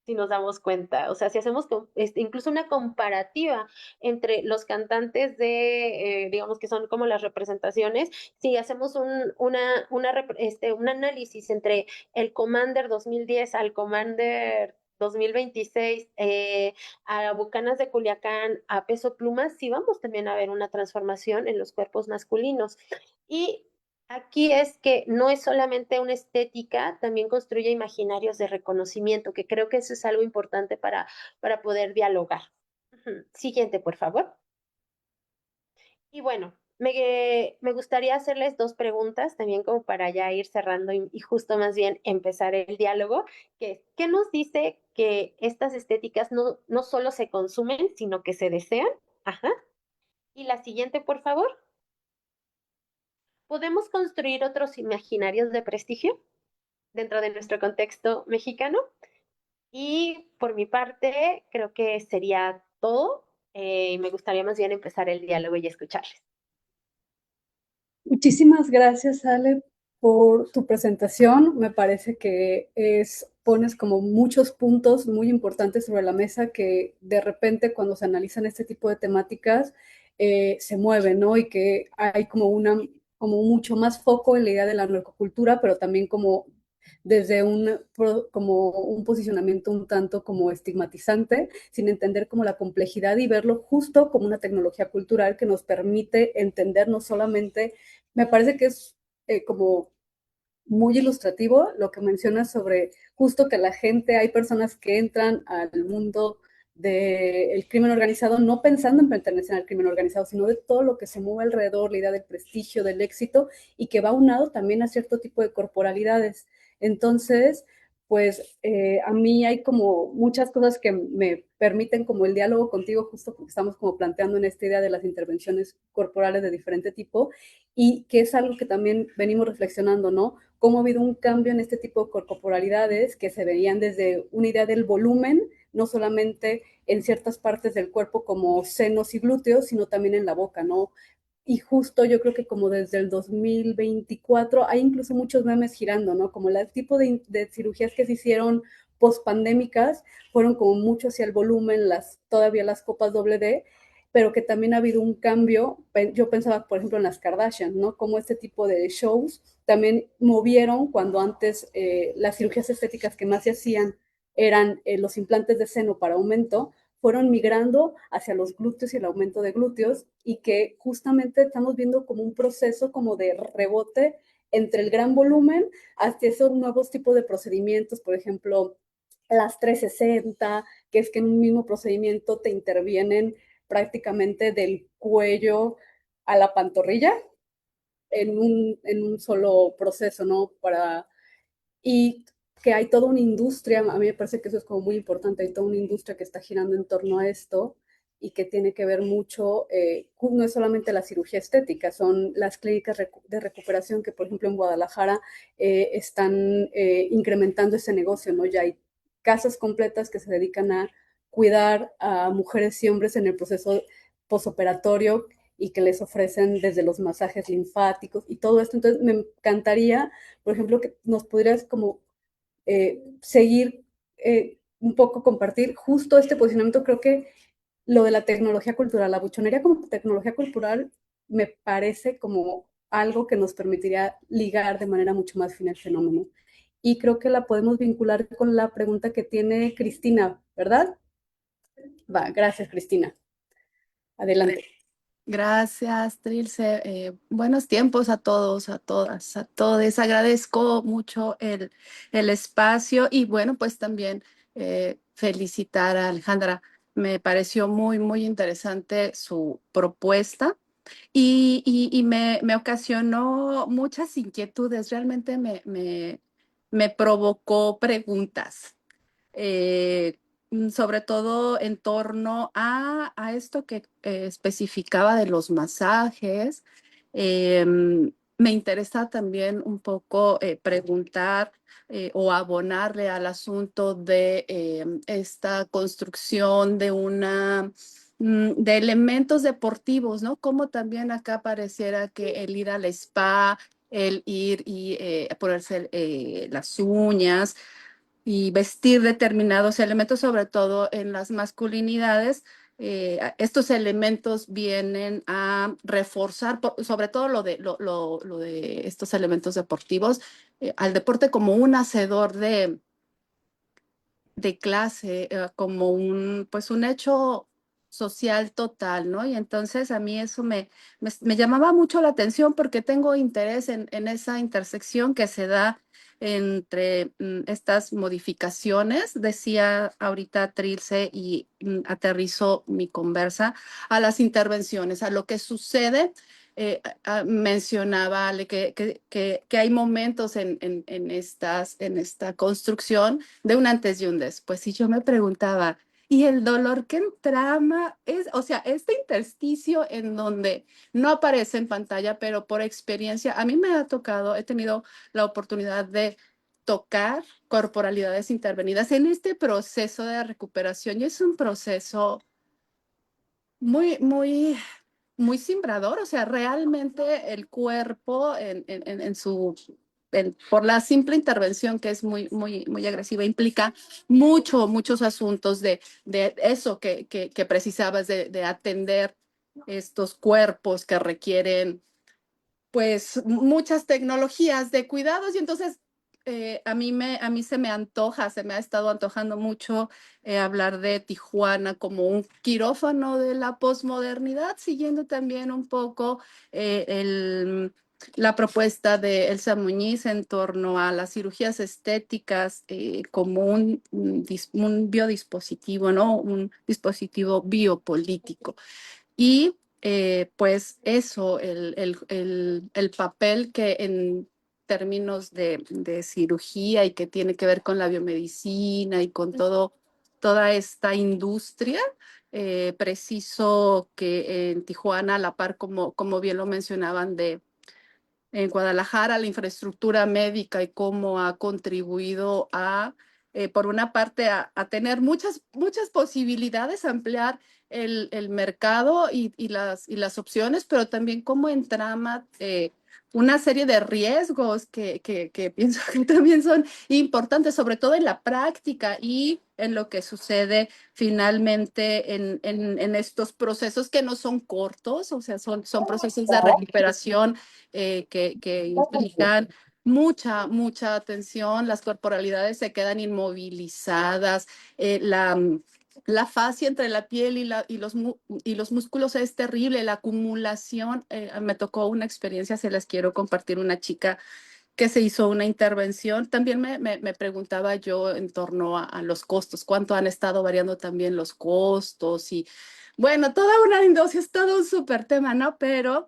si nos damos cuenta. O sea, si hacemos incluso una comparativa entre los cantantes digamos que son como las representaciones, si hacemos un análisis entre el Commander 2010 al Commander 2026, a Bucanas de Culiacán, a Peso Pluma, sí vamos también a ver una transformación en los cuerpos masculinos. Y aquí es que no es solamente una estética, también construye imaginarios de reconocimiento, que creo que eso es algo importante para poder dialogar. Ujú. Siguiente, por favor. Y bueno, me gustaría hacerles dos preguntas también como para ya ir cerrando y justo más bien empezar el diálogo, que es, ¿qué nos dice que estas estéticas no solo se consumen, sino que se desean? Ajá. Y la siguiente, por favor. ¿Podemos construir otros imaginarios de prestigio dentro de nuestro contexto mexicano? Y por mi parte, creo que sería todo. Me gustaría más bien empezar el diálogo y escucharles. Muchísimas gracias, Ale, por tu presentación. Me parece que pones como muchos puntos muy importantes sobre la mesa que de repente cuando se analizan este tipo de temáticas se mueven, ¿no? Y que hay como mucho más foco en la idea de la narcocultura, pero también como desde como un posicionamiento un tanto como estigmatizante, sin entender como la complejidad y verlo justo como una tecnología cultural que nos permite entender no solamente, me parece que es como muy ilustrativo lo que mencionas sobre justo que la gente, hay personas que entran al mundo del crimen organizado no pensando en pertenecer al crimen organizado, sino de todo lo que se mueve alrededor, la idea del prestigio, del éxito, y que va aunado también a cierto tipo de corporalidades. Entonces, pues a mí hay como muchas cosas que me permiten como el diálogo contigo, justo porque estamos como planteando en esta idea de las intervenciones corporales de diferente tipo, y que es algo que también venimos reflexionando, ¿no? Cómo ha habido un cambio en este tipo de corporalidades que se veían desde una idea del volumen, no solamente en ciertas partes del cuerpo como senos y glúteos, sino también en la boca, ¿no? Y justo yo creo que como desde el 2024 hay incluso muchos memes girando, ¿no? Como el tipo de cirugías que se hicieron post-pandémicas fueron como mucho hacia el volumen, todavía las copas doble D, pero que también ha habido un cambio. Yo pensaba, por ejemplo, en las Kardashian, ¿no? Como este tipo de shows también movieron cuando antes las cirugías estéticas que más se hacían eran los implantes de seno para aumento, fueron migrando hacia los glúteos y el aumento de glúteos, y que justamente estamos viendo como un proceso como de rebote entre el gran volumen hasta esos nuevos tipos de procedimientos, por ejemplo, las 360, que es que en un mismo procedimiento te intervienen prácticamente del cuello a la pantorrilla en un solo proceso, ¿no? Y que hay toda una industria, a mí me parece que eso es como muy importante, hay toda una industria que está girando en torno a esto, y que tiene que ver mucho, no es solamente la cirugía estética, son las clínicas de recuperación que, por ejemplo, en Guadalajara están incrementando ese negocio, ¿no? Ya hay casas completas que se dedican a cuidar a mujeres y hombres en el proceso posoperatorio y que les ofrecen desde los masajes linfáticos y todo esto. Entonces, me encantaría, por ejemplo, que nos pudieras como seguir un poco, compartir justo este posicionamiento. Creo que lo de la tecnología cultural, la buchonería como tecnología cultural, me parece como algo que nos permitiría ligar de manera mucho más fina el fenómeno. Y creo que la podemos vincular con la pregunta que tiene Cristina, ¿verdad? Va, gracias, Cristina. Adelante. Gracias, Trilce. Buenos tiempos a todos, a todas, a todos. Agradezco mucho el espacio y bueno, pues también felicitar a Alejandra. Me pareció muy, muy interesante su propuesta y me ocasionó muchas inquietudes. Realmente me provocó preguntas sobre todo en torno a esto que especificaba de los masajes. Me interesa también un poco preguntar o abonarle al asunto de esta construcción de de elementos deportivos, ¿no? Como también acá pareciera que el ir al spa, el ir y ponerse las uñas, y vestir determinados elementos, sobre todo en las masculinidades. Estos elementos vienen a reforzar, sobre todo lo de estos elementos deportivos, al deporte como un hacedor de clase, como pues un hecho social total, ¿no? Y entonces a mí eso me llamaba mucho la atención porque tengo interés en esa intersección que se da entre estas modificaciones, decía ahorita Trilce, y aterrizo mi conversa a las intervenciones, a lo que sucede. Mencionaba Ale, que hay momentos en esta construcción de un antes y un después. Y yo me preguntaba, ¿y el dolor que entrama es, o sea, este intersticio en donde no aparece en pantalla, pero por experiencia, a mí me ha tocado, he tenido la oportunidad de tocar corporalidades intervenidas en este proceso de recuperación y es un proceso muy, muy, muy simbrador, o sea, realmente el cuerpo en su, por la simple intervención que es muy, muy, muy agresiva, implica muchos asuntos de eso que precisabas de atender estos cuerpos que requieren pues muchas tecnologías de cuidados y entonces a mí se me antoja, se me ha estado antojando mucho hablar de Tijuana como un quirófano de la posmodernidad, siguiendo también un poco la propuesta de Elsa Muñiz en torno a las cirugías estéticas como un biodispositivo, ¿no? Un dispositivo biopolítico. Y pues eso, el papel que en términos de cirugía y que tiene que ver con la biomedicina y con toda esta industria, preciso que en Tijuana, a la par, como bien lo mencionaban, en Guadalajara, la infraestructura médica y cómo ha contribuido por una parte, a tener muchas posibilidades, ampliar el mercado y las opciones, pero también cómo entrama una serie de riesgos que pienso que también son importantes, sobre todo en la práctica y en lo que sucede finalmente en estos procesos que no son cortos, o sea, son procesos de recuperación que implican mucha atención, las corporalidades se quedan inmovilizadas, la fascia entre la piel y los músculos es terrible, la acumulación, me tocó una experiencia, se las quiero compartir, una chica que se hizo una intervención, también me preguntaba yo en torno a los costos, cuánto han estado variando también los costos y bueno, toda una industria, es todo un súper tema, ¿no? Pero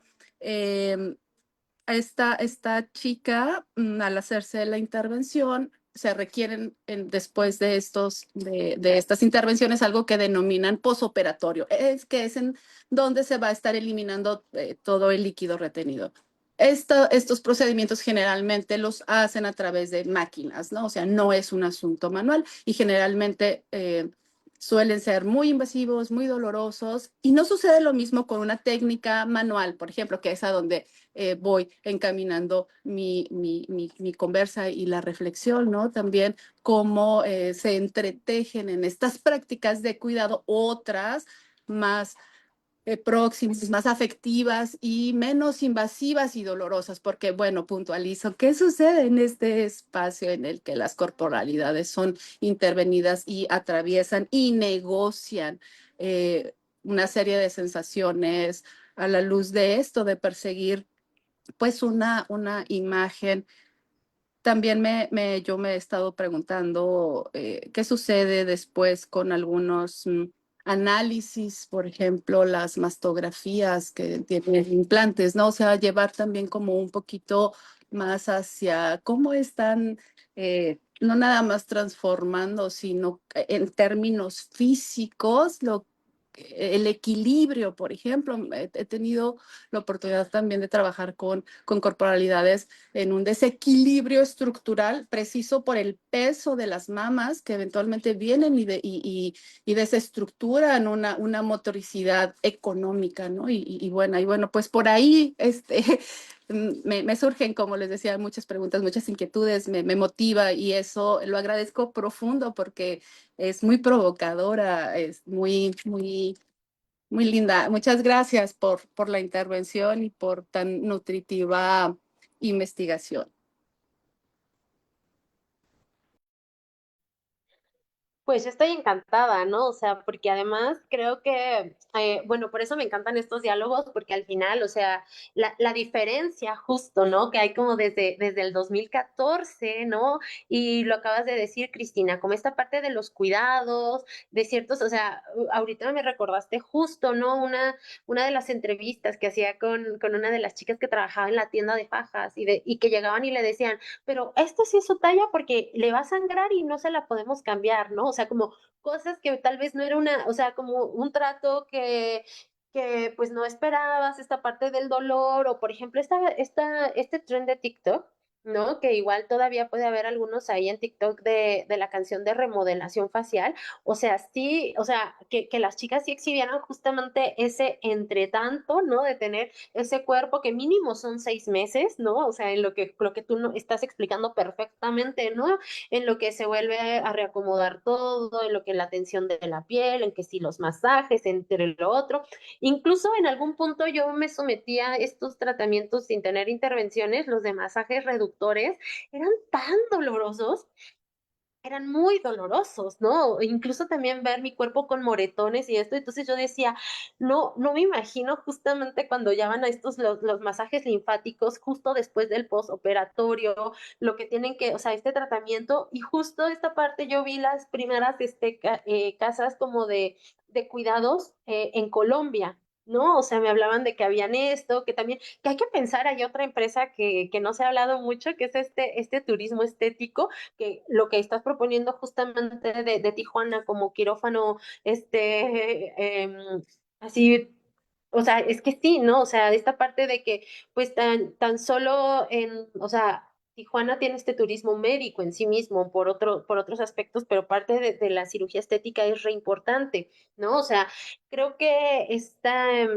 esta chica, al hacerse la intervención, se requieren después de estas intervenciones algo que denominan posoperatorio, que es en donde se va a estar eliminando todo el líquido retenido. Estos procedimientos generalmente los hacen a través de máquinas, ¿no? O sea, no es un asunto manual y generalmente suelen ser muy invasivos, muy dolorosos, y no sucede lo mismo con una técnica manual, por ejemplo, que es a donde voy encaminando mi conversa y la reflexión, ¿no? También cómo se entretejen en estas prácticas de cuidado otras más próximas, más afectivas y menos invasivas y dolorosas, porque, bueno, puntualizo, ¿qué sucede en este espacio en el que las corporalidades son intervenidas y atraviesan y negocian una serie de sensaciones a la luz de esto, de perseguir pues una imagen? También yo me he estado preguntando qué sucede después con algunos análisis, por ejemplo, las mastografías que tienen implantes, ¿no? O sea, llevar también como un poquito más hacia cómo están, no nada más transformando, sino en términos físicos, el equilibrio, por ejemplo. He tenido la oportunidad también de trabajar con corporalidades en un desequilibrio estructural preciso por el peso de las mamas que eventualmente vienen y desestructuran una motoricidad económica, ¿no? Y bueno, pues por ahí me surgen, como les decía, muchas preguntas, muchas inquietudes, me motiva, y eso lo agradezco profundo porque es muy provocadora, es muy linda. Muchas gracias por la intervención y por tan nutritiva investigación. Pues yo estoy encantada, ¿no? O sea, porque además creo que, bueno, por eso me encantan estos diálogos, porque al final, o sea, la diferencia justo, ¿no? Que hay como desde el 2014, ¿no? Y lo acabas de decir, Cristina, como esta parte de los cuidados, de ciertos, o sea, ahorita me recordaste justo, ¿no? Una de las entrevistas que hacía con una de las chicas que trabajaba en la tienda de fajas y que llegaban y le decían, pero esto sí es su talla porque le va a sangrar y no se la podemos cambiar, ¿no? O sea, como cosas que tal vez no era una, o sea, como un trato que pues no esperabas, esta parte del dolor, o por ejemplo, este trend de TikTok, ¿no? Que igual todavía puede haber algunos ahí en TikTok de la canción de remodelación facial. O sea, sí, o sea, que las chicas sí exhibieran justamente ese entretanto, ¿no? De tener ese cuerpo que mínimo son 6 meses, ¿no? O sea, en lo que tú no, estás explicando perfectamente, ¿no? En lo que se vuelve a reacomodar todo, en lo que la tensión de la piel, en que si los masajes, entre lo otro. Incluso en algún punto yo me sometía a estos tratamientos sin tener intervenciones, los de masajes reductores, eran tan dolorosos, eran muy dolorosos, ¿no? Incluso también ver mi cuerpo con moretones y esto, entonces yo decía, no me imagino justamente cuando ya van a estos los masajes linfáticos justo después del postoperatorio, lo que tienen que, o sea, este tratamiento, y justo esta parte yo vi las primeras casas como de cuidados en Colombia. ¿No? O sea, me hablaban de que habían esto, que también, que hay que pensar, hay otra empresa que no se ha hablado mucho, que es este turismo estético, que lo que estás proponiendo justamente de Tijuana como quirófano, así, o sea, es que sí, ¿no? O sea, esta parte de que, pues, tan solo o sea, Tijuana tiene este turismo médico en sí mismo por otros aspectos, pero parte de la cirugía estética es re importante, ¿no? O sea, creo que está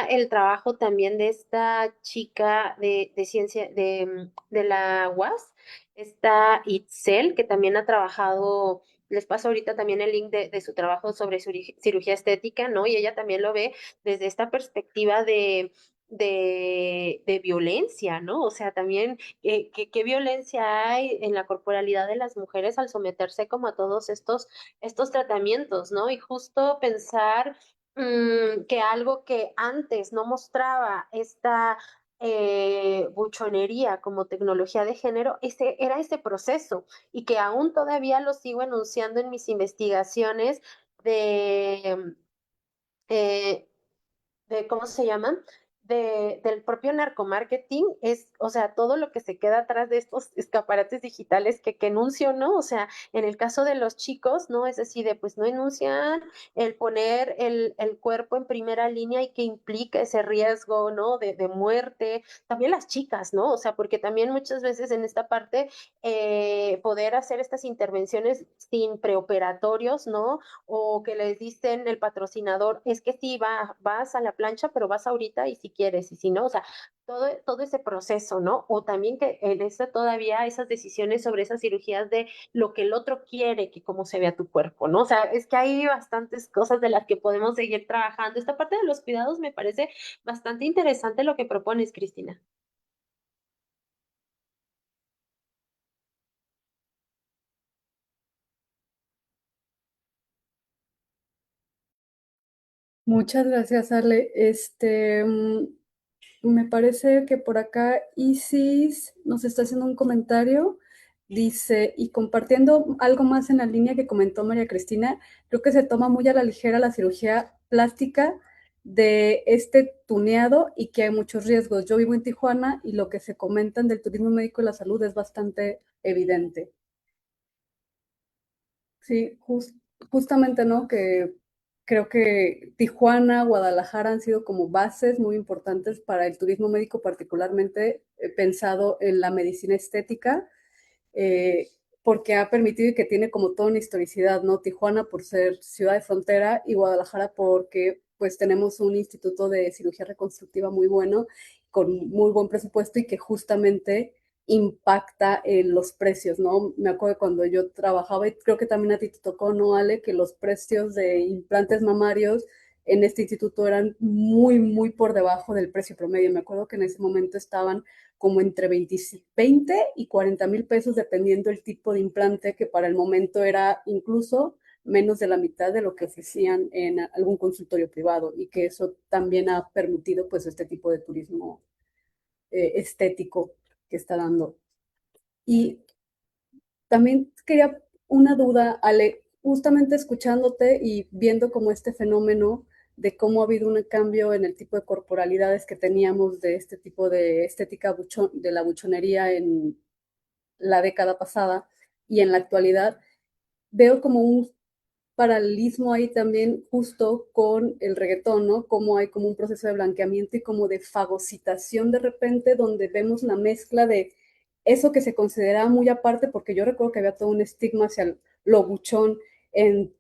el trabajo también de esta chica de ciencia, de la UAS, está Itzel, que también ha trabajado, les paso ahorita también el link de su trabajo sobre cirugía estética, ¿no? Y ella también lo ve desde esta perspectiva de violencia, ¿no? O sea, también qué violencia hay en la corporalidad de las mujeres al someterse como a todos estos tratamientos, ¿no? Y justo pensar que algo que antes no mostraba esta buchonería como tecnología de género, era ese proceso y que aún todavía lo sigo enunciando en mis investigaciones de, eh, ¿cómo se llaman? del propio narcomarketing es, o sea, todo lo que se queda atrás de estos escaparates digitales que enuncio, ¿no? O sea, en el caso de los chicos, ¿no? Es así de, pues no enuncian el poner el cuerpo en primera línea y que implica ese riesgo, ¿no? De muerte. También las chicas, ¿no? O sea, porque también muchas veces en esta parte poder hacer estas intervenciones sin preoperatorios, ¿no? O que les dicen el patrocinador, es que sí, vas a la plancha, pero vas ahorita y si quieres, y si no, o sea, todo ese proceso, ¿no? O también que en esta todavía esas decisiones sobre esas cirugías de lo que el otro quiere, que cómo se vea tu cuerpo, ¿no? O sea, es que hay bastantes cosas de las que podemos seguir trabajando. Esta parte de los cuidados me parece bastante interesante lo que propones, Cristina. Muchas gracias, Ale. Me parece que por acá Isis nos está haciendo un comentario. Dice, y compartiendo algo más en la línea que comentó María Cristina, creo que se toma muy a la ligera la cirugía plástica de este tuneado y que hay muchos riesgos. Yo vivo en Tijuana y lo que se comentan del turismo médico y la salud es bastante evidente. Sí, justamente, ¿no? Que creo que Tijuana, Guadalajara han sido como bases muy importantes para el turismo médico, particularmente pensado en la medicina estética, eh, porque ha permitido y que tiene como toda una historicidad, ¿no? Tijuana por ser ciudad de frontera y Guadalajara porque pues tenemos un instituto de cirugía reconstructiva muy bueno, con muy buen presupuesto y que justamente impacta en los precios, ¿no? Me acuerdo cuando yo trabajaba, y creo que también a ti te tocó, ¿no, Ale? Que los precios de implantes mamarios en este instituto eran muy, muy por debajo del precio promedio. Me acuerdo que en ese momento estaban como entre 20 y 40,000 pesos, dependiendo el tipo de implante, que para el momento era incluso menos de la mitad de lo que ofrecían en algún consultorio privado, y que eso también ha permitido pues este tipo de turismo estético que está dando. Y también quería una duda, Ale, justamente escuchándote y viendo como este fenómeno de cómo ha habido un cambio en el tipo de corporalidades que teníamos de este tipo de estética de la buchonería en la década pasada y en la actualidad, veo como un paralelismo ahí también justo con el reggaetón, ¿no? Como hay como un proceso de blanqueamiento y como de fagocitación de repente, donde vemos la mezcla de eso que se consideraba muy aparte, porque yo recuerdo que había todo un estigma hacia lo buchón en,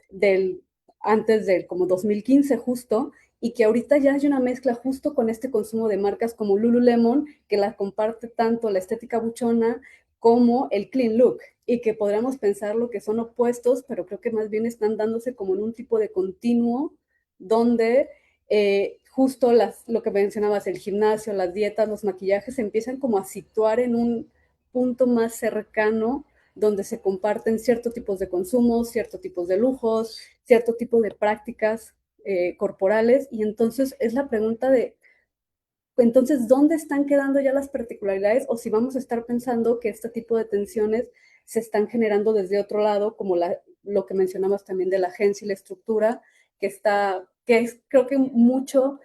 del, antes del como 2015 justo, y que ahorita ya hay una mezcla justo con este consumo de marcas como Lululemon, que la comparte tanto la estética buchona como el clean look, y que podríamos pensar lo que son opuestos, pero creo que más bien están dándose como en un tipo de continuo donde justo lo que mencionabas, el gimnasio, las dietas, los maquillajes, se empiezan como a situar en un punto más cercano donde se comparten ciertos tipos de consumos, ciertos tipos de lujos, cierto tipo de prácticas corporales, y entonces es la pregunta de entonces, ¿dónde están quedando ya las particularidades? O si vamos a estar pensando que este tipo de tensiones se están generando desde otro lado, como lo que mencionabas también de la agencia y la estructura, que es creo que mucho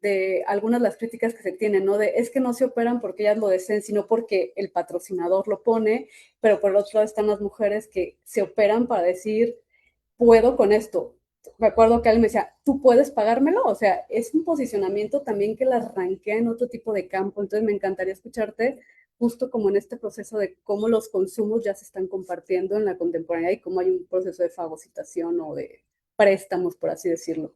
de algunas de las críticas que se tienen, ¿no? De es que no se operan porque ellas lo deseen, sino porque el patrocinador lo pone, pero por el otro lado están las mujeres que se operan para decir, puedo con esto. Me acuerdo que él me decía, ¿tú puedes pagármelo? O sea, es un posicionamiento también que las rankea en otro tipo de campo. Entonces me encantaría escucharte justo como en este proceso de cómo los consumos ya se están compartiendo en la contemporaneidad y cómo hay un proceso de fagocitación o de préstamos, por así decirlo.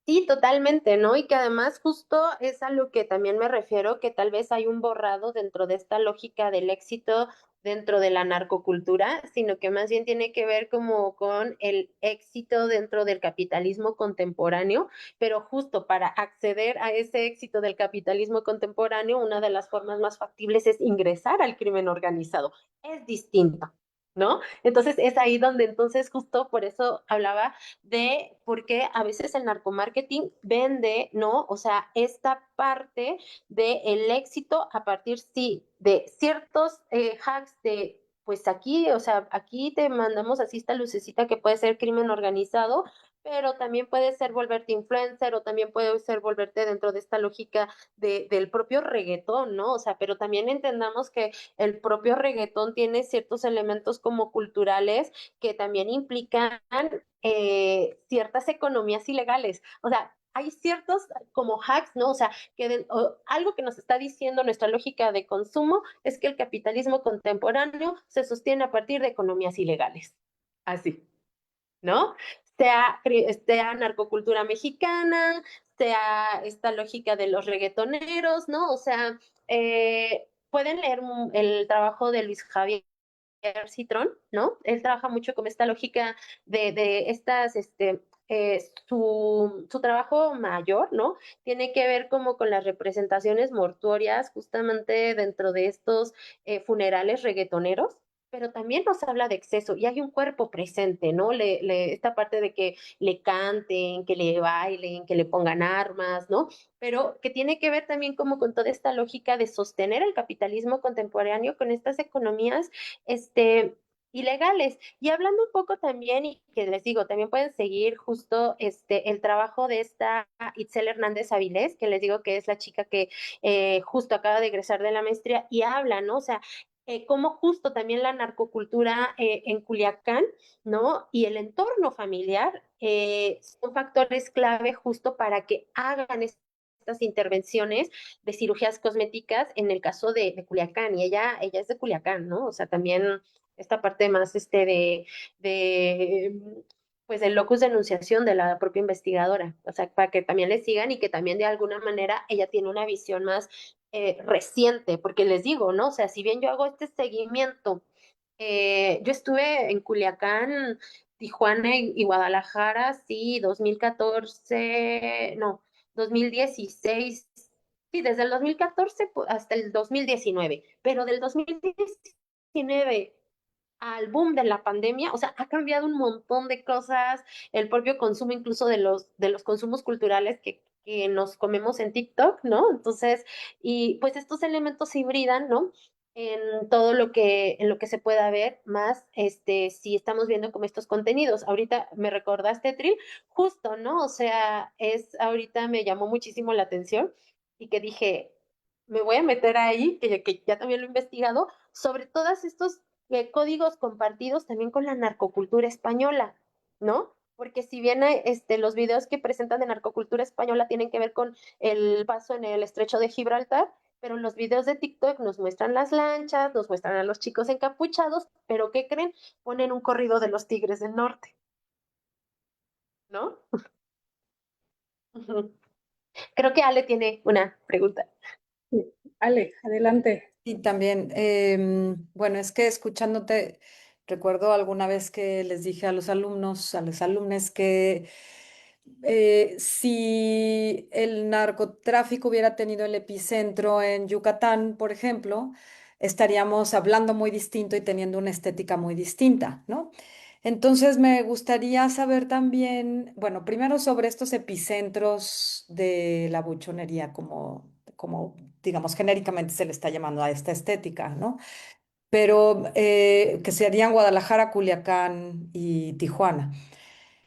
Sí, totalmente, ¿no? Y que además justo es a lo que también me refiero, que tal vez hay un borrado dentro de esta lógica del éxito dentro de la narcocultura, sino que más bien tiene que ver como con el éxito dentro del capitalismo contemporáneo, pero justo para acceder a ese éxito del capitalismo contemporáneo, una de las formas más factibles es ingresar al crimen organizado. Es distinto, ¿no? Entonces es ahí donde entonces justo por eso hablaba de por qué a veces el narcomarketing vende, ¿no? O sea, esta parte del éxito a partir, sí, de ciertos hacks de pues aquí, o sea, aquí te mandamos así esta lucecita que puede ser crimen organizado, pero también puede ser volverte influencer o también puede ser volverte dentro de esta lógica del propio reggaetón, ¿no? O sea, pero también entendamos que el propio reggaetón tiene ciertos elementos como culturales que también implican ciertas economías ilegales. O sea, hay ciertos como hacks, ¿no? O sea, algo que nos está diciendo nuestra lógica de consumo es que el capitalismo contemporáneo se sostiene a partir de economías ilegales. Así, ¿no? Sea narcocultura mexicana, sea esta lógica de los reggaetoneros, ¿no? O sea, pueden leer el trabajo de Luis Javier Citrón, ¿no? Él trabaja mucho con esta lógica de estas, su trabajo mayor, ¿no? Tiene que ver como con las representaciones mortuorias justamente dentro de estos funerales reggaetoneros, pero también nos habla de exceso y hay un cuerpo presente, ¿no? Esta parte de que le canten, que le bailen, que le pongan armas, ¿no? Pero que tiene que ver también como con toda esta lógica de sostener el capitalismo contemporáneo con estas economías ilegales. Y hablando un poco también, y que les digo, también pueden seguir justo el trabajo de esta Itzel Hernández Avilés, que les digo que es la chica que justo acaba de egresar de la maestría y habla, ¿no? O sea, cómo justo también la narcocultura en Culiacán, ¿no? Y el entorno familiar son factores clave justo para que hagan estas intervenciones de cirugías cosméticas en el caso de Culiacán, y ella es de Culiacán, ¿no? O sea, también esta parte más de pues el locus de enunciación de la propia investigadora, o sea, para que también le sigan y que también de alguna manera ella tiene una visión más reciente, porque les digo, ¿no? O sea, si bien yo hago este seguimiento, yo estuve en Culiacán, Tijuana y Guadalajara, sí, 2014, no, 2016, sí, desde el 2014 hasta el 2019, pero del 2019 al boom de la pandemia, o sea, ha cambiado un montón de cosas, el propio consumo incluso de los consumos culturales que nos comemos en TikTok, ¿no? Entonces, y pues estos elementos hibridan, ¿no? En lo que se pueda ver, más si estamos viendo como estos contenidos. Ahorita me recordaste, Tril, justo, ¿no? O sea, ahorita me llamó muchísimo la atención y que dije, me voy a meter ahí, que ya también lo he investigado, sobre todos estos códigos compartidos también con la narcocultura española, ¿no? Porque si bien los videos que presentan de narcocultura española tienen que ver con el paso en el estrecho de Gibraltar, pero los videos de TikTok nos muestran las lanchas, nos muestran a los chicos encapuchados, pero ¿qué creen? Ponen un corrido de los Tigres del Norte, ¿no? Creo que Ale tiene una pregunta. Sí. Ale, adelante. Y también, bueno, es que escuchándote, recuerdo alguna vez que les dije a los alumnos, a los alumnos, que si el narcotráfico hubiera tenido el epicentro en Yucatán, por ejemplo, estaríamos hablando muy distinto y teniendo una estética muy distinta, ¿no? Entonces me gustaría saber también, bueno, primero sobre estos epicentros de la buchonería, como digamos genéricamente se le está llamando a esta estética, ¿no? Pero que serían Guadalajara, Culiacán y Tijuana.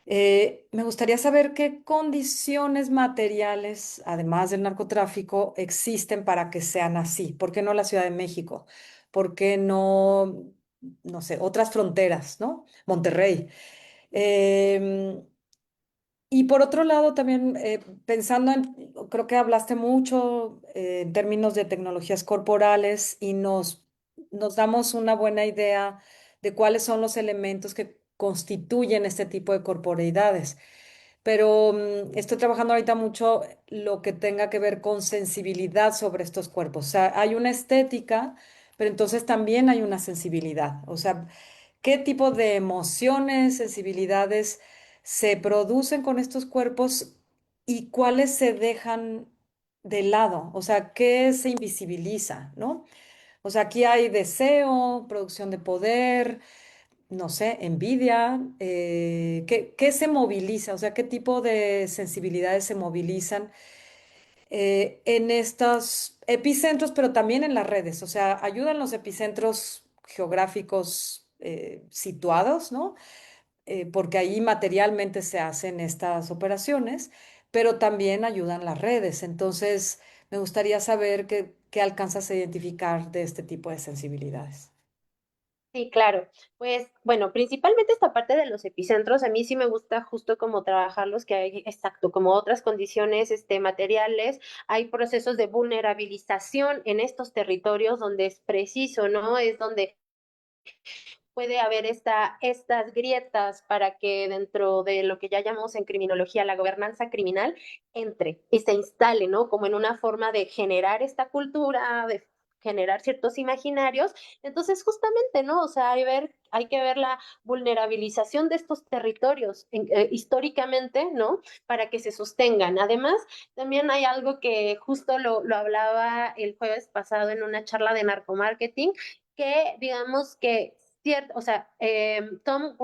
Me gustaría saber qué condiciones materiales, además del narcotráfico, existen para que sean así. ¿Por qué no la Ciudad de México? ¿Por qué no, no sé, otras fronteras, ¿no? Monterrey. Em, y por otro lado, también pensando en, creo que hablaste mucho en términos de tecnologías corporales y nos damos una buena idea de cuáles son los elementos que constituyen este tipo de corporeidades. Pero estoy trabajando ahorita mucho lo que tenga que ver con sensibilidad sobre estos cuerpos. O sea, hay una estética, pero entonces también hay una sensibilidad. O sea, ¿qué tipo de emociones, sensibilidades se producen con estos cuerpos y cuáles se dejan de lado? O sea, ¿qué se invisibiliza, ¿no? O sea, aquí hay deseo, producción de poder, no sé, envidia, ¿qué se moviliza? O sea, ¿qué tipo de sensibilidades se movilizan en estos epicentros, pero también en las redes? O sea, ¿ayudan los epicentros geográficos situados, ¿no? Porque ahí materialmente se hacen estas operaciones, pero también ayudan las redes. Entonces, me gustaría saber qué alcanzas a identificar de este tipo de sensibilidades. Sí, claro. Pues bueno, principalmente esta parte de los epicentros, a mí sí me gusta justo como trabajarlos, que hay, exacto, como otras condiciones materiales, hay procesos de vulnerabilización en estos territorios donde es preciso, ¿no? Es donde puede haber estas grietas para que dentro de lo que ya llamamos en criminología la gobernanza criminal entre y se instale, ¿no? Como en una forma de generar esta cultura, de generar ciertos imaginarios. Entonces, justamente, ¿no? O sea, hay que ver la vulnerabilización de estos territorios históricamente, ¿no? Para que se sostengan. Además, también hay algo que justo lo hablaba el jueves pasado en una charla de narcomarketing, que digamos que cierto, o sea, Tom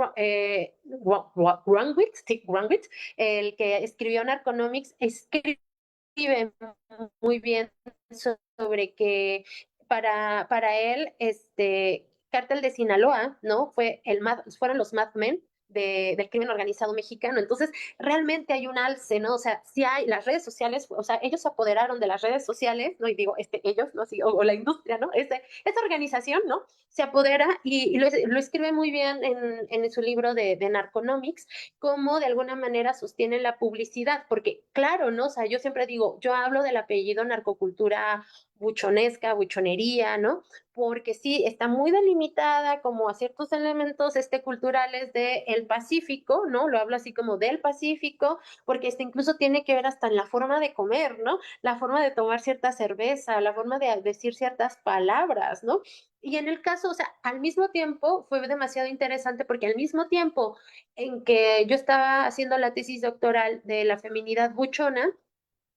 Grunwitz, sí, Grunwitz, el que escribió Narconomics, escribe muy bien sobre que para él, Cártel de Sinaloa, ¿no? Fueron los Mad Men del crimen organizado mexicano. Entonces, realmente hay un alce, ¿no? O sea, si hay las redes sociales, o sea, ellos se apoderaron de las redes sociales, ¿no? Y digo, ellos, ¿no? Sí, o la industria, ¿no? Esta organización, ¿no? Se apodera y lo escribe muy bien en su libro de Narconomics, cómo de alguna manera sostienen la publicidad, porque claro, ¿no? O sea, yo siempre digo, yo hablo del apellido narcocultura buchonesca, buchonería, ¿no? Porque sí, está muy delimitada como a ciertos elementos culturales del Pacífico, ¿no? Lo hablo así como del Pacífico, porque incluso tiene que ver hasta en la forma de comer, ¿no? La forma de tomar cierta cerveza, la forma de decir ciertas palabras, ¿no? Y en el caso, o sea, al mismo tiempo fue demasiado interesante porque al mismo tiempo en que yo estaba haciendo la tesis doctoral de la feminidad buchona,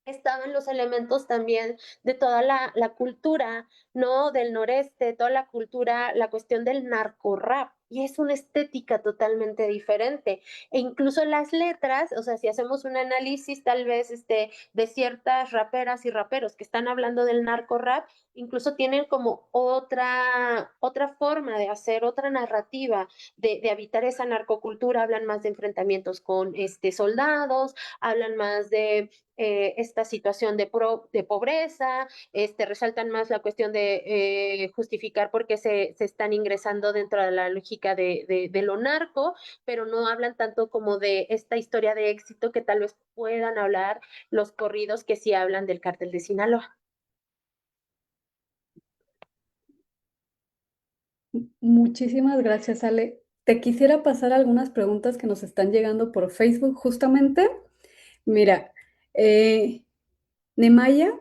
estaban los elementos también de toda la cultura, ¿no? Del noreste, toda la cultura, la cuestión del narco rap. Y es una estética totalmente diferente. E incluso las letras, o sea, si hacemos un análisis tal vez de ciertas raperas y raperos que están hablando del narco rap, incluso tienen como otra forma de hacer, otra narrativa de habitar esa narcocultura, hablan más de enfrentamientos con soldados, hablan más de esta situación de pobreza, resaltan más la cuestión de justificar por qué se están ingresando dentro de la lógica de lo narco, pero no hablan tanto como de esta historia de éxito que tal vez puedan hablar los corridos que sí hablan del cártel de Sinaloa. Muchísimas gracias, Ale. Te quisiera pasar algunas preguntas que nos están llegando por Facebook justamente. Mira, eh, Nemaya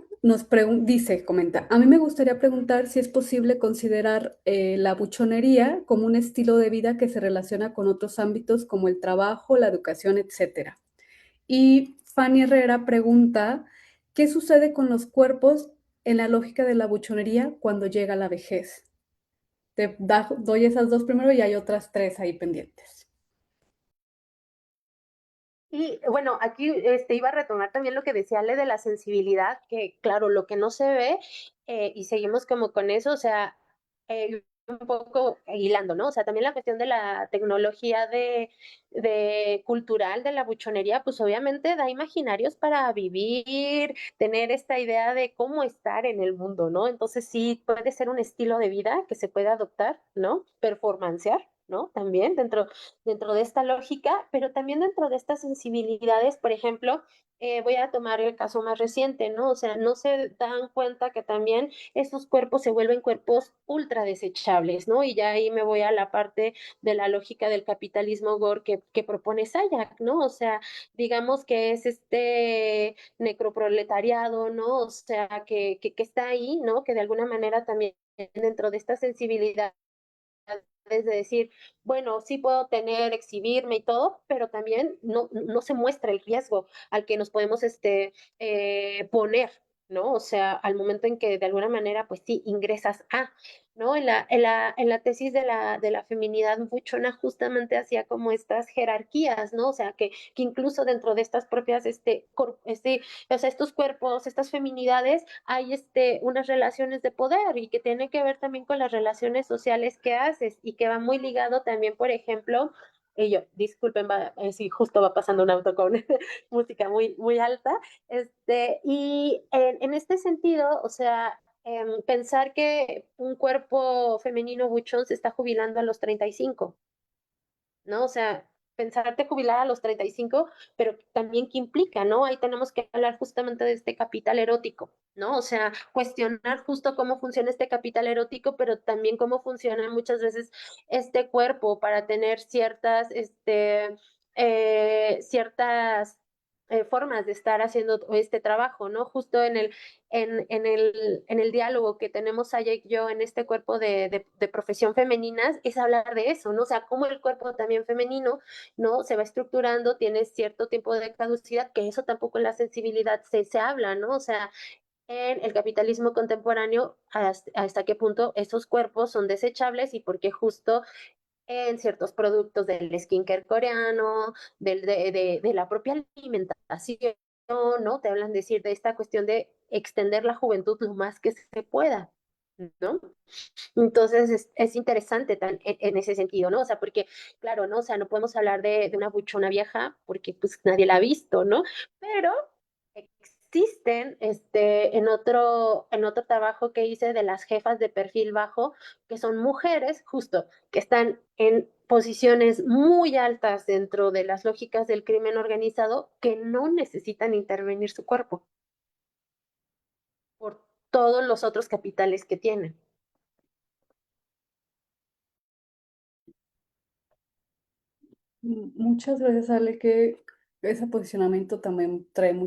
dice, comenta, a mí me gustaría preguntar si es posible considerar la buchonería como un estilo de vida que se relaciona con otros ámbitos como el trabajo, la educación, etcétera. Y Fanny Herrera pregunta, ¿qué sucede con los cuerpos en la lógica de la buchonería cuando llega la vejez? Doy esas dos primero y hay otras tres ahí pendientes. Y bueno, aquí iba a retomar también lo que decía Ale de la sensibilidad, que claro, lo que no se ve, y seguimos como con eso, o sea, un poco hilando, ¿no? O sea, también la cuestión de la tecnología de cultural, de la buchonería, pues obviamente da imaginarios para vivir, tener esta idea de cómo estar en el mundo, ¿no? Entonces sí, puede ser un estilo de vida que se puede adoptar, ¿no? Performancear, ¿no? También dentro de esta lógica, pero también dentro de estas sensibilidades, por ejemplo, voy a tomar el caso más reciente, ¿no? O sea, no se dan cuenta que también estos cuerpos se vuelven cuerpos ultra desechables, ¿no? Y ya ahí me voy a la parte de la lógica del capitalismo gore que propone Sayak, ¿no? O sea, digamos que es necroproletariado, ¿no? O sea, que está ahí, ¿no? Que de alguna manera también dentro de esta sensibilidad de decir, bueno, sí puedo tener, exhibirme y todo, pero también no se muestra el riesgo al que nos podemos poner, ¿no? O sea, al momento en que de alguna manera, pues sí, ingresas a. ¿no? En la tesis de la feminidad buchona justamente hacía como estas jerarquías, ¿no? O sea, que incluso dentro de estas propias, o sea, estos cuerpos, estas feminidades, hay unas relaciones de poder y que tienen que ver también con las relaciones sociales que haces y que va muy ligado también, por ejemplo, y yo, disculpen, sí, justo va pasando un auto con música muy, muy alta, y en este sentido, o sea, pensar que un cuerpo femenino buchón se está jubilando a los 35, ¿no? O sea, pensarte jubilar a los 35, pero también qué implica, ¿no? Ahí tenemos que hablar justamente de este capital erótico, ¿no? O sea, cuestionar justo cómo funciona este capital erótico, pero también cómo funciona muchas veces este cuerpo para tener ciertas formas de estar haciendo este trabajo, ¿no? Justo en el diálogo que tenemos Aya y yo en este cuerpo de profesión femeninas, es hablar de eso, ¿no? O sea, cómo el cuerpo también femenino, ¿no? Se va estructurando, tiene cierto tiempo de caducidad, que eso tampoco en la sensibilidad se habla, ¿no? O sea, en el capitalismo contemporáneo, hasta qué punto esos cuerpos son desechables y por qué justo en ciertos productos del skincare coreano, de la propia alimentación, ¿no? Te hablan decir de esta cuestión de extender la juventud lo más que se pueda, ¿no? Entonces es interesante en ese sentido, ¿no? O sea, porque, claro, ¿no? O sea, no podemos hablar de una buchona vieja porque pues nadie la ha visto, ¿no? Pero existen en otro trabajo que hice de las jefas de perfil bajo, que son mujeres justo, que están en posiciones muy altas dentro de las lógicas del crimen organizado, que no necesitan intervenir su cuerpo por todos los otros capitales que tienen. Muchas gracias, Ale, que ese posicionamiento también trae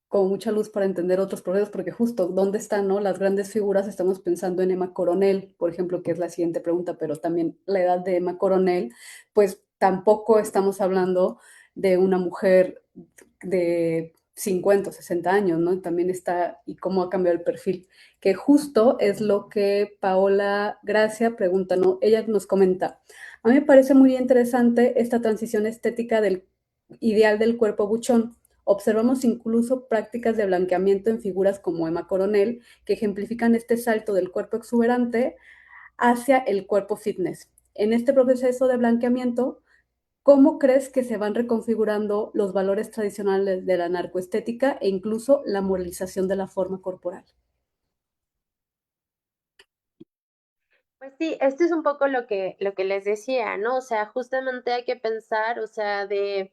como mucha luz para entender otros procesos, porque justo, ¿dónde están, no? Las grandes figuras, estamos pensando en Emma Coronel, por ejemplo, que es la siguiente pregunta, pero también la edad de Emma Coronel, pues tampoco estamos hablando de una mujer de 50 o 60 años, ¿no? También está, y cómo ha cambiado el perfil, que justo es lo que Paola Gracia pregunta, ¿no? Ella nos comenta, a mí me parece muy interesante esta transición estética del ideal del cuerpo buchón. Observamos incluso prácticas de blanqueamiento en figuras como Emma Coronel, que ejemplifican este salto del cuerpo exuberante hacia el cuerpo fitness. En este proceso de blanqueamiento, ¿cómo crees que se van reconfigurando los valores tradicionales de la narcoestética e incluso la moralización de la forma corporal? Pues sí, esto es un poco lo que les decía, ¿no? O sea, justamente hay que pensar, o sea, de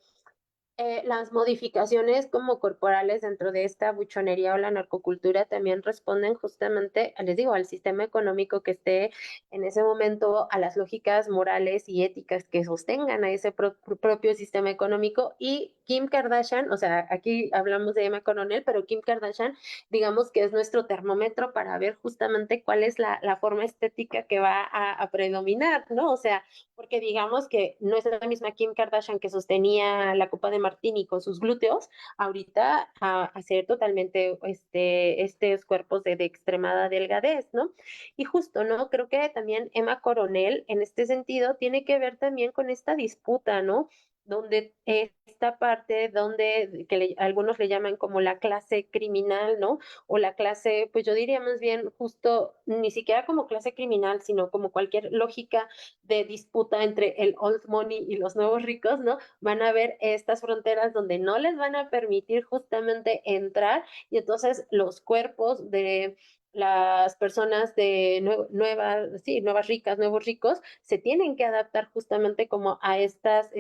las modificaciones como corporales dentro de esta buchonería o la narcocultura también responden justamente, les digo, al sistema económico que esté en ese momento, a las lógicas morales y éticas que sostengan a ese propio sistema económico. Y Kim Kardashian, o sea, aquí hablamos de Emma Coronel, pero Kim Kardashian, digamos que es nuestro termómetro para ver justamente cuál es la forma estética que va a predominar, ¿no? O sea, porque digamos que no es la misma Kim Kardashian que sostenía la copa de martini con sus glúteos, ahorita a hacer totalmente estos cuerpos de extremada delgadez, ¿no? Y justo, ¿no? Creo que también Emma Coronel, en este sentido, tiene que ver también con esta disputa, ¿no? Donde esta parte, donde algunos le llaman como la clase criminal, ¿no? O la clase, pues yo diría más bien justo, ni siquiera como clase criminal, sino como cualquier lógica de disputa entre el old money y los nuevos ricos, ¿no? Van a ver estas fronteras donde no les van a permitir justamente entrar y entonces los cuerpos de las personas de nuevas ricas, nuevos ricos, se tienen que adaptar justamente como a estas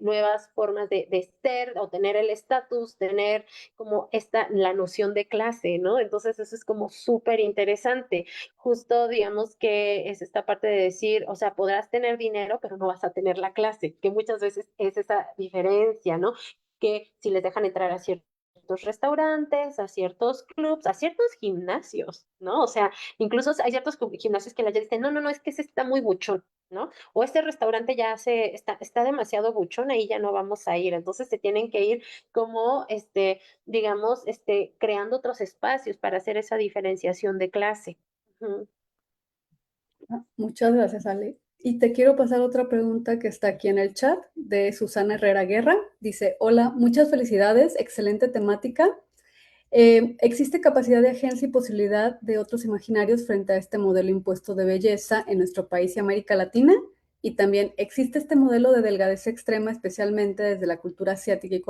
nuevas formas de ser o tener el estatus, tener como la noción de clase, ¿no? Entonces eso es como súper interesante. Justo digamos que es esta parte de decir, o sea, podrás tener dinero, pero no vas a tener la clase, que muchas veces es esa diferencia, ¿no? Que si les dejan entrar a ciertos restaurantes, a ciertos clubs, a ciertos gimnasios, ¿no? O sea, incluso hay ciertos gimnasios que la gente dice, no, no, no, es que ese está muy buchón, ¿no? O este restaurante ya está demasiado buchón, ahí ya no vamos a ir. Entonces se tienen que ir como, digamos, creando otros espacios para hacer esa diferenciación de clase. Ujú. Muchas gracias, Ale. Y te quiero pasar otra pregunta que está aquí en el chat de Susana Herrera Guerra. Dice, hola, muchas felicidades, excelente temática. ¿Existe capacidad de agencia y posibilidad de otros imaginarios frente a este modelo impuesto de belleza en nuestro país y América Latina? Y también, ¿existe este modelo de delgadez extrema, especialmente desde la cultura asiática y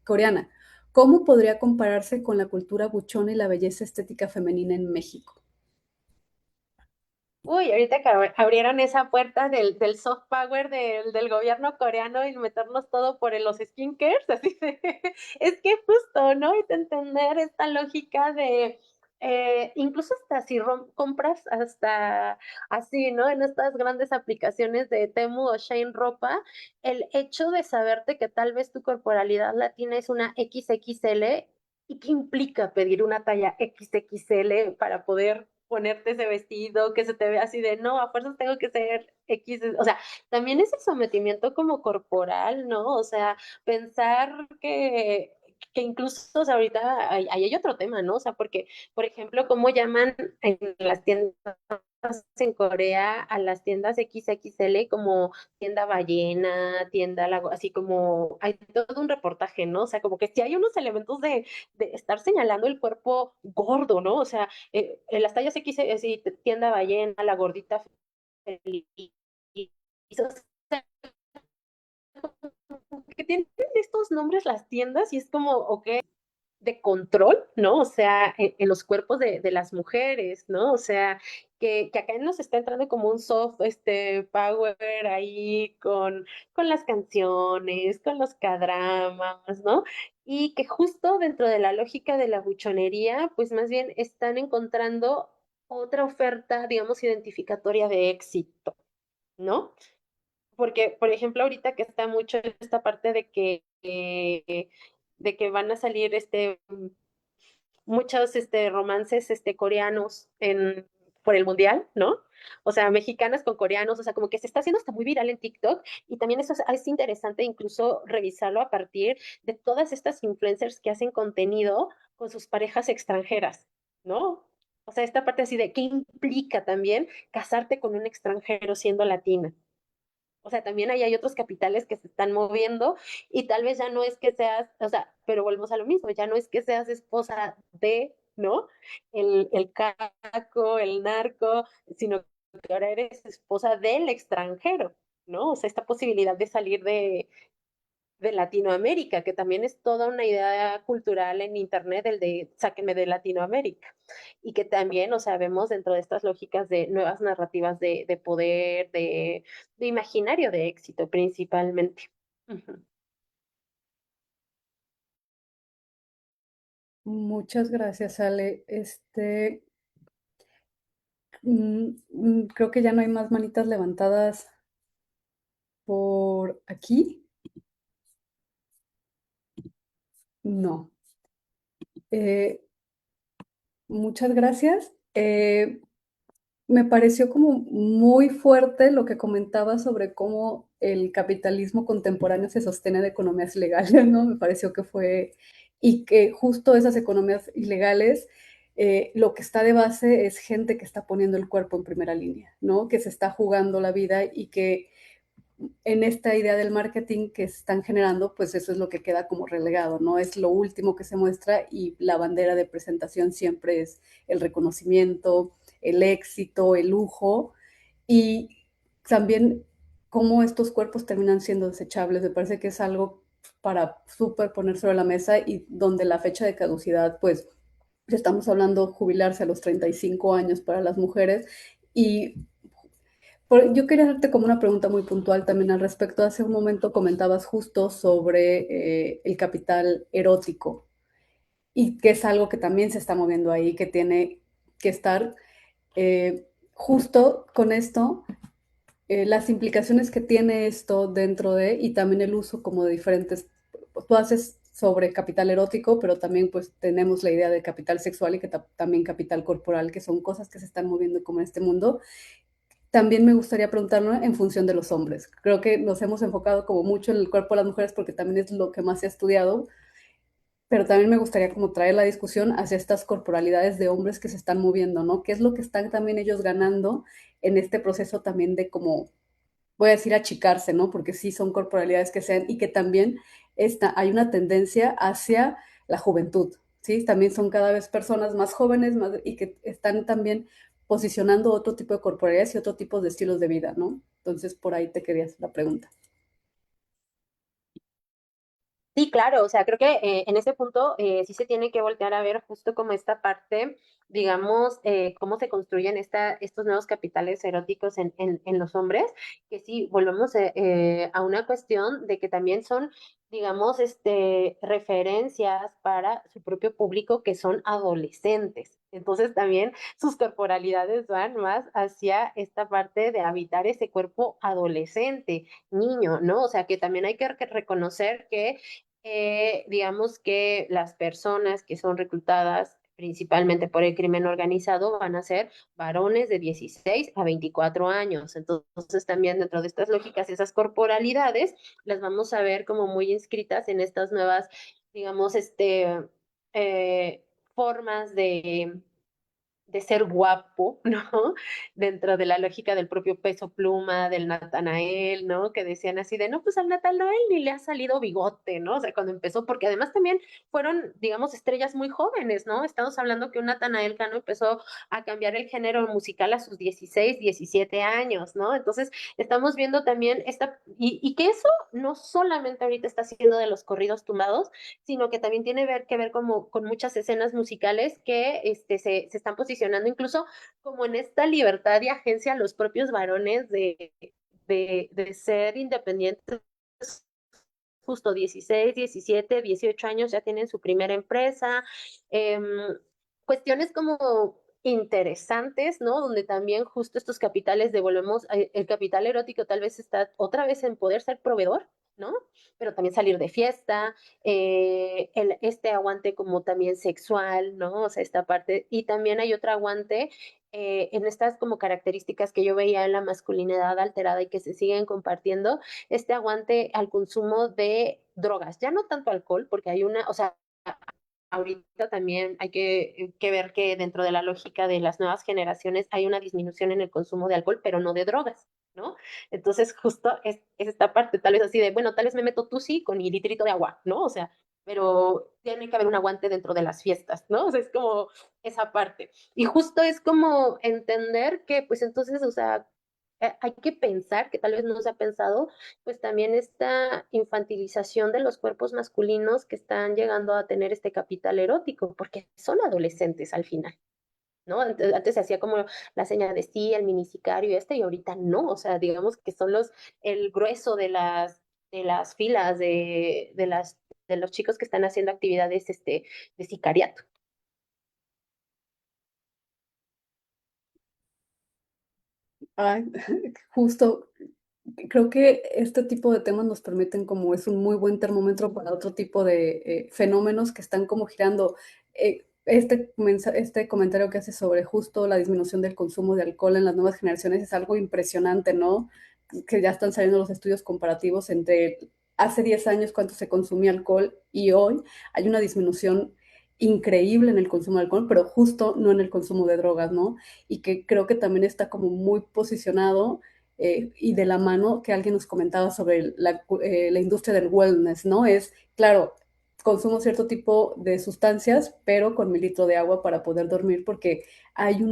coreana? ¿Cómo podría compararse con la cultura buchona y la belleza estética femenina en México? Uy, ahorita que abrieron esa puerta del soft power del gobierno coreano y meternos todo por los skincares, así de, es que justo, ¿no? Y de entender esta lógica de, incluso hasta si compras hasta así, ¿no? En estas grandes aplicaciones de Temu o Shane Ropa, el hecho de saberte que tal vez tu corporalidad latina es una XXL y qué implica pedir una talla XXL para poder ponerte ese vestido, que se te vea así de, no, a fuerzas tengo que ser X, o sea, también ese sometimiento como corporal, ¿no? O sea, pensar que incluso, o sea, ahorita ahí hay otro tema, ¿no? O sea, porque, por ejemplo, ¿cómo llaman en las tiendas en Corea a las tiendas XXL como tienda ballena, tienda lago, así como hay todo un reportaje, ¿no? O sea, como que sí hay unos elementos de estar señalando el cuerpo gordo, ¿no? O sea, en las tallas X, sí, tienda ballena, la gordita feliz, o sea, que tienen estos nombres las tiendas y es como, ok, de control, ¿no? O sea, en los cuerpos de las mujeres, ¿no? O sea, que acá nos está entrando como un soft power ahí con las canciones, con los cadramas, ¿no? Y que justo dentro de la lógica de la buchonería, pues más bien están encontrando otra oferta, digamos, identificatoria de éxito, ¿no? Porque, por ejemplo, ahorita que está mucho esta parte de que van a salir muchos romances coreanos por el mundial, ¿no? O sea, mexicanas con coreanos, o sea, como que se está haciendo hasta muy viral en TikTok y también eso es interesante incluso revisarlo a partir de todas estas influencers que hacen contenido con sus parejas extranjeras, ¿no? O sea, esta parte así de qué implica también casarte con un extranjero siendo latina. O sea, también ahí hay otros capitales que se están moviendo y tal vez ya no es que seas, o sea, pero volvemos a lo mismo, ya no es que seas esposa de, ¿no? El caco, el narco, sino que ahora eres esposa del extranjero, ¿no? O sea, esta posibilidad de salir de Latinoamérica, que también es toda una idea cultural en Internet, el de sáquenme de Latinoamérica. Y que también, o sea, vemos dentro de estas lógicas de nuevas narrativas de poder, de imaginario de éxito principalmente. Ujú. Muchas gracias, Ale. Creo que ya no hay más manitas levantadas por aquí. No. Eh, Muchas gracias. Me pareció como muy fuerte lo que comentaba sobre cómo el capitalismo contemporáneo se sostiene de economías ilegales, ¿no? Me pareció que fue, y que justo esas economías ilegales, lo que está de base es gente que está poniendo el cuerpo en primera línea, ¿no? Que se está jugando la vida y que en esta idea del marketing que están generando, pues eso es lo que queda como relegado, ¿no? Es lo último que se muestra y la bandera de presentación siempre es el reconocimiento, el éxito, el lujo y también cómo estos cuerpos terminan siendo desechables. Me parece que es algo para súper poner sobre la mesa y donde la fecha de caducidad, pues estamos hablando jubilarse a los 35 años para las mujeres y yo quería hacerte como una pregunta muy puntual también al respecto. Hace un momento comentabas justo sobre el capital erótico y que es algo que también se está moviendo ahí, que tiene que estar justo con esto, las implicaciones que tiene esto dentro de y también el uso como de diferentes, tú haces sobre capital erótico, pero también pues tenemos la idea de capital sexual y que también capital corporal, que son cosas que se están moviendo como en este mundo. También me gustaría preguntarlo en función de los hombres. Creo que nos hemos enfocado como mucho en el cuerpo de las mujeres porque también es lo que más se ha estudiado, pero también me gustaría como traer la discusión hacia estas corporalidades de hombres que se están moviendo, ¿no? ¿Qué es lo que están también ellos ganando en este proceso también de como, voy a decir, achicarse, ¿no? Porque sí son corporalidades que sean y que también hay una tendencia hacia la juventud, ¿sí? También son cada vez personas más jóvenes y que están también posicionando otro tipo de corporalidades y otro tipo de estilos de vida, ¿no? Entonces, por ahí te quería hacer la pregunta. Sí, claro, o sea, creo que en ese punto sí se tiene que voltear a ver justo como esta parte, digamos, cómo se construyen estos nuevos capitales eróticos en los hombres, que sí, volvemos a una cuestión de que también son, digamos, referencias para su propio público que son adolescentes. Entonces también sus corporalidades van más hacia esta parte de habitar ese cuerpo adolescente, niño, ¿no? O sea, que también hay que reconocer que digamos que las personas que son reclutadas principalmente por el crimen organizado van a ser varones de 16 a 24 años. Entonces, también dentro de estas lógicas, esas corporalidades las vamos a ver como muy inscritas en estas nuevas, digamos, formas de ser guapo, ¿no? Dentro de la lógica del propio Peso Pluma, del Natanael, ¿no? Que decían así de, no, pues al Natanael ni le ha salido bigote, ¿no? O sea, cuando empezó, porque además también fueron, digamos, estrellas muy jóvenes, ¿no? Estamos hablando que un Natanael Cano empezó a cambiar el género musical a sus 16, 17 años, ¿no? Entonces, estamos viendo también y que eso no solamente ahorita está siendo de los corridos tumbados, sino que también tiene que ver como, con muchas escenas musicales que se están posicionando incluso como en esta libertad y agencia a los propios varones de ser independientes. Justo 16, 17, 18 años ya tienen su primera empresa. Eh, Cuestiones como interesantes, ¿no? Donde también justo estos capitales devolvemos, el capital erótico tal vez está otra vez en poder ser proveedor, ¿no? Pero también salir de fiesta, este aguante como también sexual, ¿no? O sea, esta parte, y también hay otro aguante en estas como características que yo veía en la masculinidad alterada y que se siguen compartiendo, este aguante al consumo de drogas, ya no tanto alcohol, porque hay una, o sea, ahorita también hay que ver que dentro de la lógica de las nuevas generaciones hay una disminución en el consumo de alcohol, pero no de drogas, ¿no? Entonces, justo es esta parte, tal vez así de, bueno, tal vez me meto tú sí con mi litrito de agua, ¿no? O sea, pero tiene que haber un aguante dentro de las fiestas, ¿no? O sea, es como esa parte. Y justo es como entender que, pues entonces, o sea, hay que pensar, que tal vez no se ha pensado, pues también esta infantilización de los cuerpos masculinos que están llegando a tener este capital erótico, porque son adolescentes al final, ¿no? Antes se hacía como la señal de sí, el mini sicario y ahorita no, o sea, digamos que son el grueso de las filas de los chicos que están haciendo actividades de sicariato. Ay, justo, creo que este tipo de temas nos permiten como es un muy buen termómetro para otro tipo de fenómenos que están como girando. Este comentario que hace sobre justo la disminución del consumo de alcohol en las nuevas generaciones es algo impresionante, ¿no? Que ya están saliendo los estudios comparativos entre hace 10 años cuánto se consumía alcohol y hoy hay una disminución increíble en el consumo de alcohol, pero justo no en el consumo de drogas, ¿no? Y que creo que también está como muy posicionado y de la mano que alguien nos comentaba sobre la industria del wellness, ¿no? Es, claro, consumo cierto tipo de sustancias, pero con mi litro de agua para poder dormir, porque hay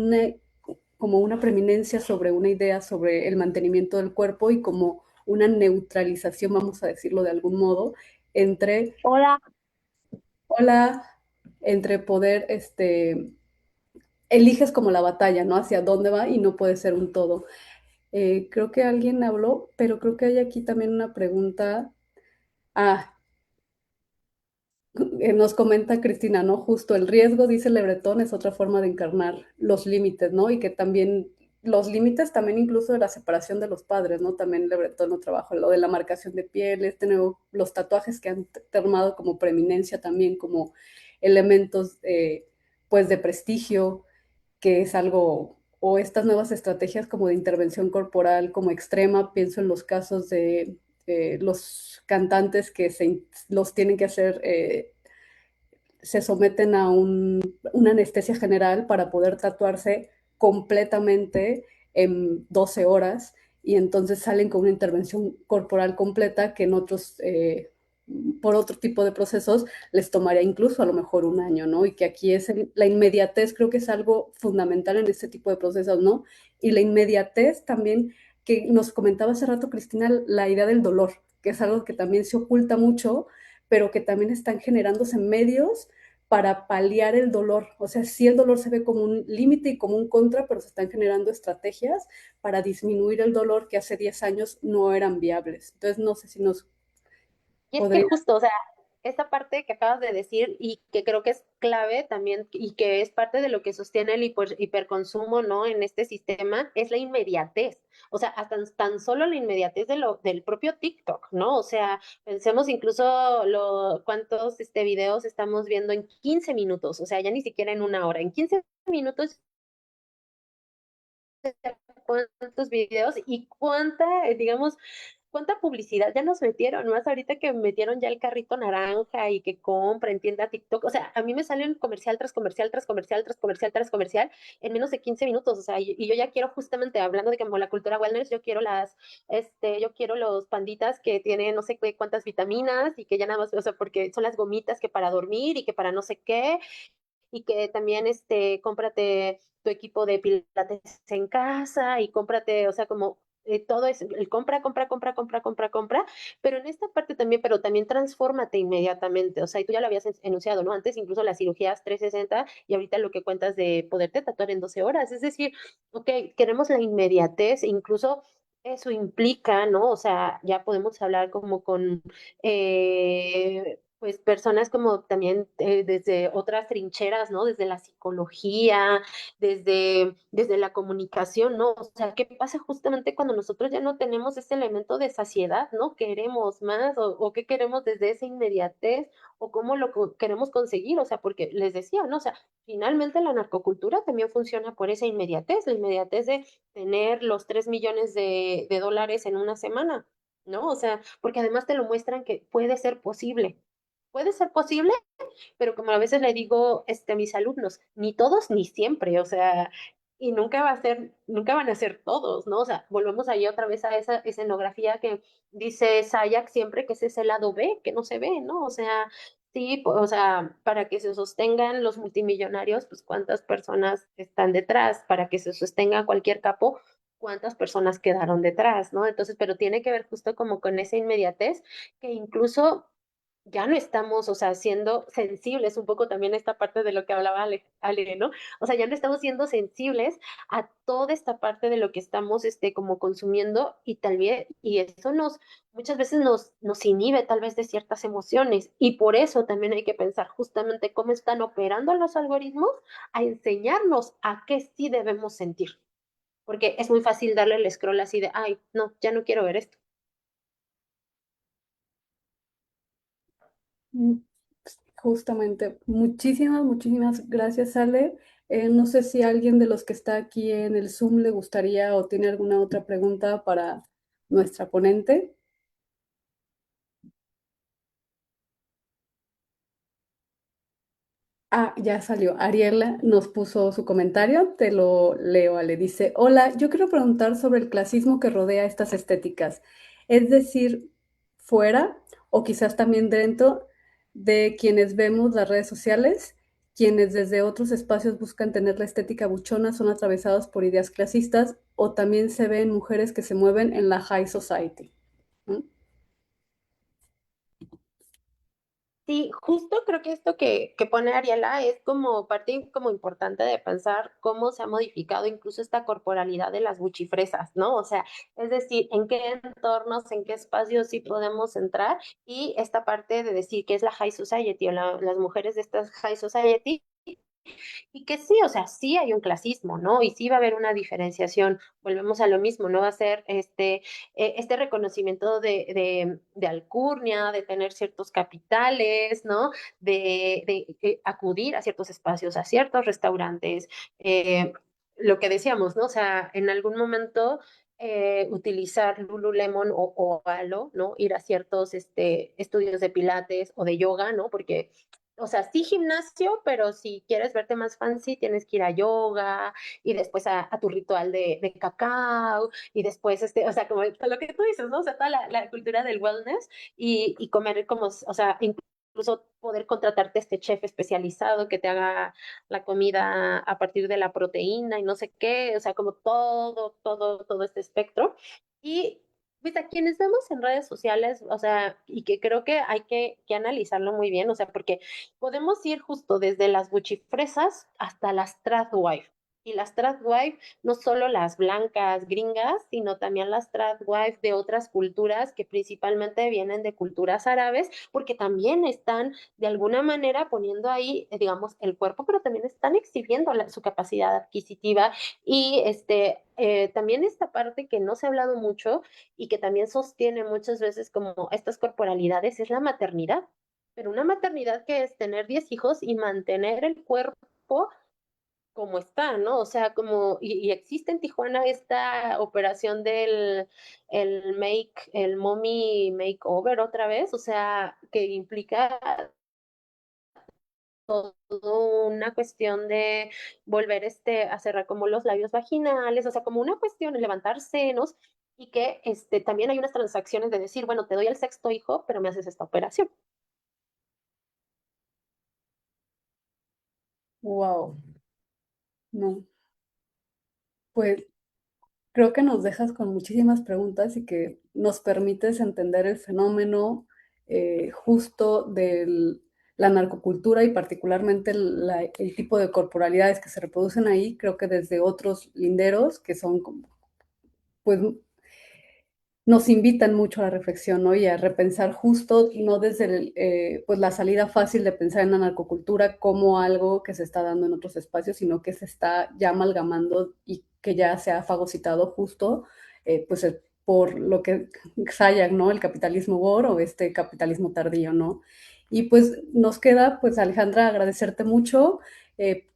como una preeminencia sobre una idea sobre el mantenimiento del cuerpo y como una neutralización, vamos a decirlo de algún modo, entre, Hola. hola, entre poder, eliges como la batalla, ¿no? Hacia dónde va y no puede ser un todo. Creo que alguien habló, pero creo que hay aquí también una pregunta. Ah, nos comenta Cristina, ¿no? Justo el riesgo, dice Lebretón, es otra forma de encarnar los límites, ¿no? Y que también los límites también incluso de la separación de los padres, ¿no? También Lebretón no trabaja lo de la marcación de piel, nuevo, los tatuajes que han tomado como preeminencia también, como elementos, pues, de prestigio, que es algo, o estas nuevas estrategias como de intervención corporal como extrema, pienso en los casos de los cantantes que los tienen que hacer se someten a una anestesia general para poder tatuarse completamente en 12 horas y entonces salen con una intervención corporal completa que en otros, por otro tipo de procesos, les tomaría incluso a lo mejor un año, ¿no? Y que aquí es la inmediatez, creo que es algo fundamental en este tipo de procesos, ¿no? Y la inmediatez también que nos comentaba hace rato Cristina, la idea del dolor, que es algo que también se oculta mucho, pero que también están generándose medios para paliar el dolor. O sea, sí el dolor se ve como un límite y como un contra, pero se están generando estrategias para disminuir el dolor que hace 10 años no eran viables. Entonces, no sé si nos Y es que podría... justo, o sea, esta parte que acabas de decir y que creo que es clave también y que es parte de lo que sostiene el hiperconsumo, ¿no? En este sistema es la inmediatez. O sea, hasta tan solo la inmediatez del propio TikTok, ¿no? O sea, pensemos incluso cuántos videos estamos viendo en 15 minutos, o sea, ya ni siquiera en una hora, en 15 minutos cuántos videos y digamos, cuánta publicidad ya nos metieron, más ahorita que metieron ya el carrito naranja y que compra en tienda TikTok, o sea, a mí me salen comercial tras comercial, tras comercial, tras comercial, tras comercial en menos de 15 minutos, o sea, y yo ya quiero justamente, hablando de como la cultura wellness, yo quiero yo quiero los panditas que tienen no sé cuántas vitaminas y que ya nada más, o sea, porque son las gomitas que para dormir y que para no sé qué, y que también cómprate tu equipo de pilates en casa y cómprate, o sea, como todo es el compra, compra, compra, compra, compra, compra, pero en esta parte también, pero también transfórmate inmediatamente, o sea, y tú ya lo habías enunciado, ¿no? Antes incluso las cirugías 360 y ahorita lo que cuentas de poderte tatuar en 12 horas, es decir, ok, queremos la inmediatez, e incluso eso implica, ¿no? O sea, ya podemos hablar como con pues personas como también desde otras trincheras, ¿no? Desde la psicología, desde la comunicación, ¿no? O sea, ¿qué pasa justamente cuando nosotros ya no tenemos ese elemento de saciedad, ¿no? ¿Queremos más o qué queremos desde esa inmediatez o cómo queremos conseguir? O sea, porque les decía, ¿no? O sea, finalmente la narcocultura también funciona por esa inmediatez, la inmediatez de tener los 3 millones de dólares en una semana, ¿no? O sea, porque además te lo muestran que puede ser posible, pero como a veces le digo a mis alumnos, ni todos ni siempre, o sea, y nunca nunca van a ser todos, ¿no? O sea, volvemos ahí otra vez a esa escenografía que dice Sayak siempre que ese es el lado B, que no se ve, ¿no? O sea, sí, o sea, para que se sostengan los multimillonarios, pues cuántas personas están detrás, para que se sostenga cualquier capo, cuántas personas quedaron detrás, ¿no? Entonces, pero tiene que ver justo como con esa inmediatez que incluso ya no estamos, o sea, siendo sensibles, un poco también esta parte de lo que hablaba Ale, ¿no? O sea, ya no estamos siendo sensibles a toda esta parte de lo que estamos, como consumiendo y tal vez, y eso muchas veces nos inhibe tal vez de ciertas emociones y por eso también hay que pensar justamente cómo están operando los algoritmos a enseñarnos a qué sí debemos sentir, porque es muy fácil darle el scroll así de, ay, no, ya no quiero ver esto. Justamente, muchísimas, muchísimas gracias, Ale. No sé si alguien de los que está aquí en el Zoom le gustaría o tiene alguna otra pregunta para nuestra ponente. Ah, ya salió. Ariela nos puso su comentario, te lo leo. Le dice, hola, yo quiero preguntar sobre el clasismo que rodea estas estéticas, es decir, fuera o quizás también dentro de quienes vemos las redes sociales, quienes desde otros espacios buscan tener la estética buchona son atravesados por ideas clasistas o también se ven mujeres que se mueven en la high society. ¿Mm? Sí, justo creo que esto que pone Ariela es como parte como importante de pensar cómo se ha modificado incluso esta corporalidad de las buchifresas, ¿no? O sea, es decir, en qué entornos, en qué espacios sí podemos entrar y esta parte de decir que es la high society o las mujeres de estas high society y que sí, o sea, sí hay un clasismo, ¿no? Y sí va a haber una diferenciación. Volvemos a lo mismo, ¿no? Va a ser este reconocimiento de alcurnia, de tener ciertos capitales, ¿no? De acudir a ciertos espacios, a ciertos restaurantes. Lo que decíamos, ¿no? O sea, en algún momento utilizar Lululemon o Alo, ¿no? Ir a ciertos estudios de pilates o de yoga, ¿no? Porque o sea, sí gimnasio, pero si quieres verte más fancy, tienes que ir a yoga y después a tu ritual de cacao y después, o sea, como lo que tú dices, ¿no? O sea, toda la cultura del wellness y comer como, o sea, incluso poder contratarte este chef especializado que te haga la comida a partir de la proteína y no sé qué, o sea, como todo este espectro. Y pues a quienes vemos en redes sociales, o sea, y que creo que hay que analizarlo muy bien, o sea, porque podemos ir justo desde las buchifresas hasta las tradwife. Y las tradwife, no solo las blancas gringas, sino también las tradwife de otras culturas que principalmente vienen de culturas árabes, porque también están de alguna manera poniendo ahí, digamos, el cuerpo, pero también están exhibiendo su capacidad adquisitiva y también esta parte que no se ha hablado mucho y que también sostiene muchas veces como estas corporalidades es la maternidad, pero una maternidad que es tener 10 hijos y mantener el cuerpo como está, ¿no? O sea, y existe en Tijuana esta operación el mommy makeover otra vez, o sea, que implica todo una cuestión de volver a cerrar como los labios vaginales, o sea, como una cuestión de levantar senos y que también hay unas transacciones de decir, bueno, te doy el sexto hijo, pero me haces esta operación. Wow, no, pues creo que nos dejas con muchísimas preguntas y que nos permites entender el fenómeno justo de la narcocultura y particularmente el tipo de corporalidades que se reproducen ahí, creo que desde otros linderos que son pues nos invitan mucho a la reflexión, ¿no? Y a repensar justo, no desde pues la salida fácil de pensar en la narcocultura como algo que se está dando en otros espacios, sino que se está ya amalgamando y que ya se ha fagocitado justo, pues por lo que Sayak, ¿no? El capitalismo gore o este capitalismo tardío, ¿no? Y pues nos queda, pues Alejandra, agradecerte mucho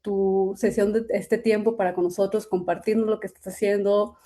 tu sesión de este tiempo para con nosotros, compartirnos lo que estás haciendo,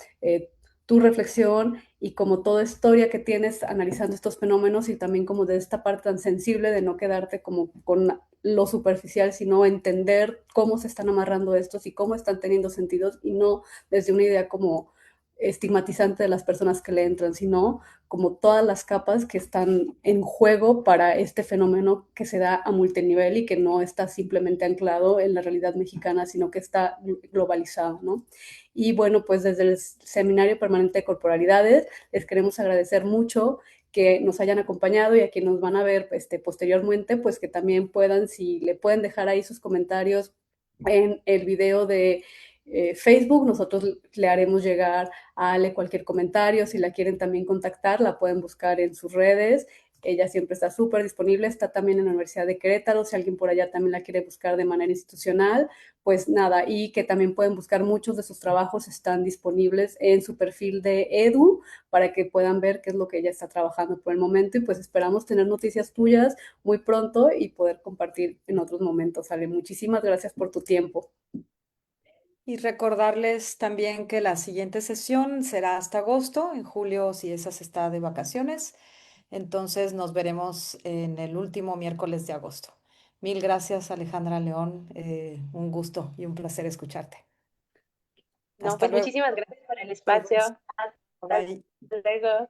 tu reflexión y como toda historia que tienes analizando estos fenómenos y también como de esta parte tan sensible de no quedarte como con lo superficial, sino entender cómo se están amarrando estos y cómo están teniendo sentidos y no desde una idea como estigmatizante de las personas que le entran, sino como todas las capas que están en juego para este fenómeno que se da a multinivel y que no está simplemente anclado en la realidad mexicana, sino que está globalizado, ¿no? Y bueno, pues desde el Seminario Permanente de Corporalidades les queremos agradecer mucho que nos hayan acompañado y a quienes nos van a ver posteriormente, pues que también puedan, si le pueden dejar ahí sus comentarios en el video de Facebook, nosotros le haremos llegar a Ale cualquier comentario, si la quieren también contactar, la pueden buscar en sus redes, ella siempre está súper disponible, está también en la Universidad de Querétaro, si alguien por allá también la quiere buscar de manera institucional, pues nada, y que también pueden buscar muchos de sus trabajos, están disponibles en su perfil de Edu para que puedan ver qué es lo que ella está trabajando por el momento y pues esperamos tener noticias tuyas muy pronto y poder compartir en otros momentos. Ale, muchísimas gracias por tu tiempo. Y recordarles también que la siguiente sesión será hasta agosto, en julio si esas está de vacaciones. Entonces nos veremos en el último miércoles de agosto. Mil gracias, Alejandra León. Un gusto y un placer escucharte. No, Hasta pues luego. muchísimas gracias por el Qué espacio. gusto. Hasta Bye. luego.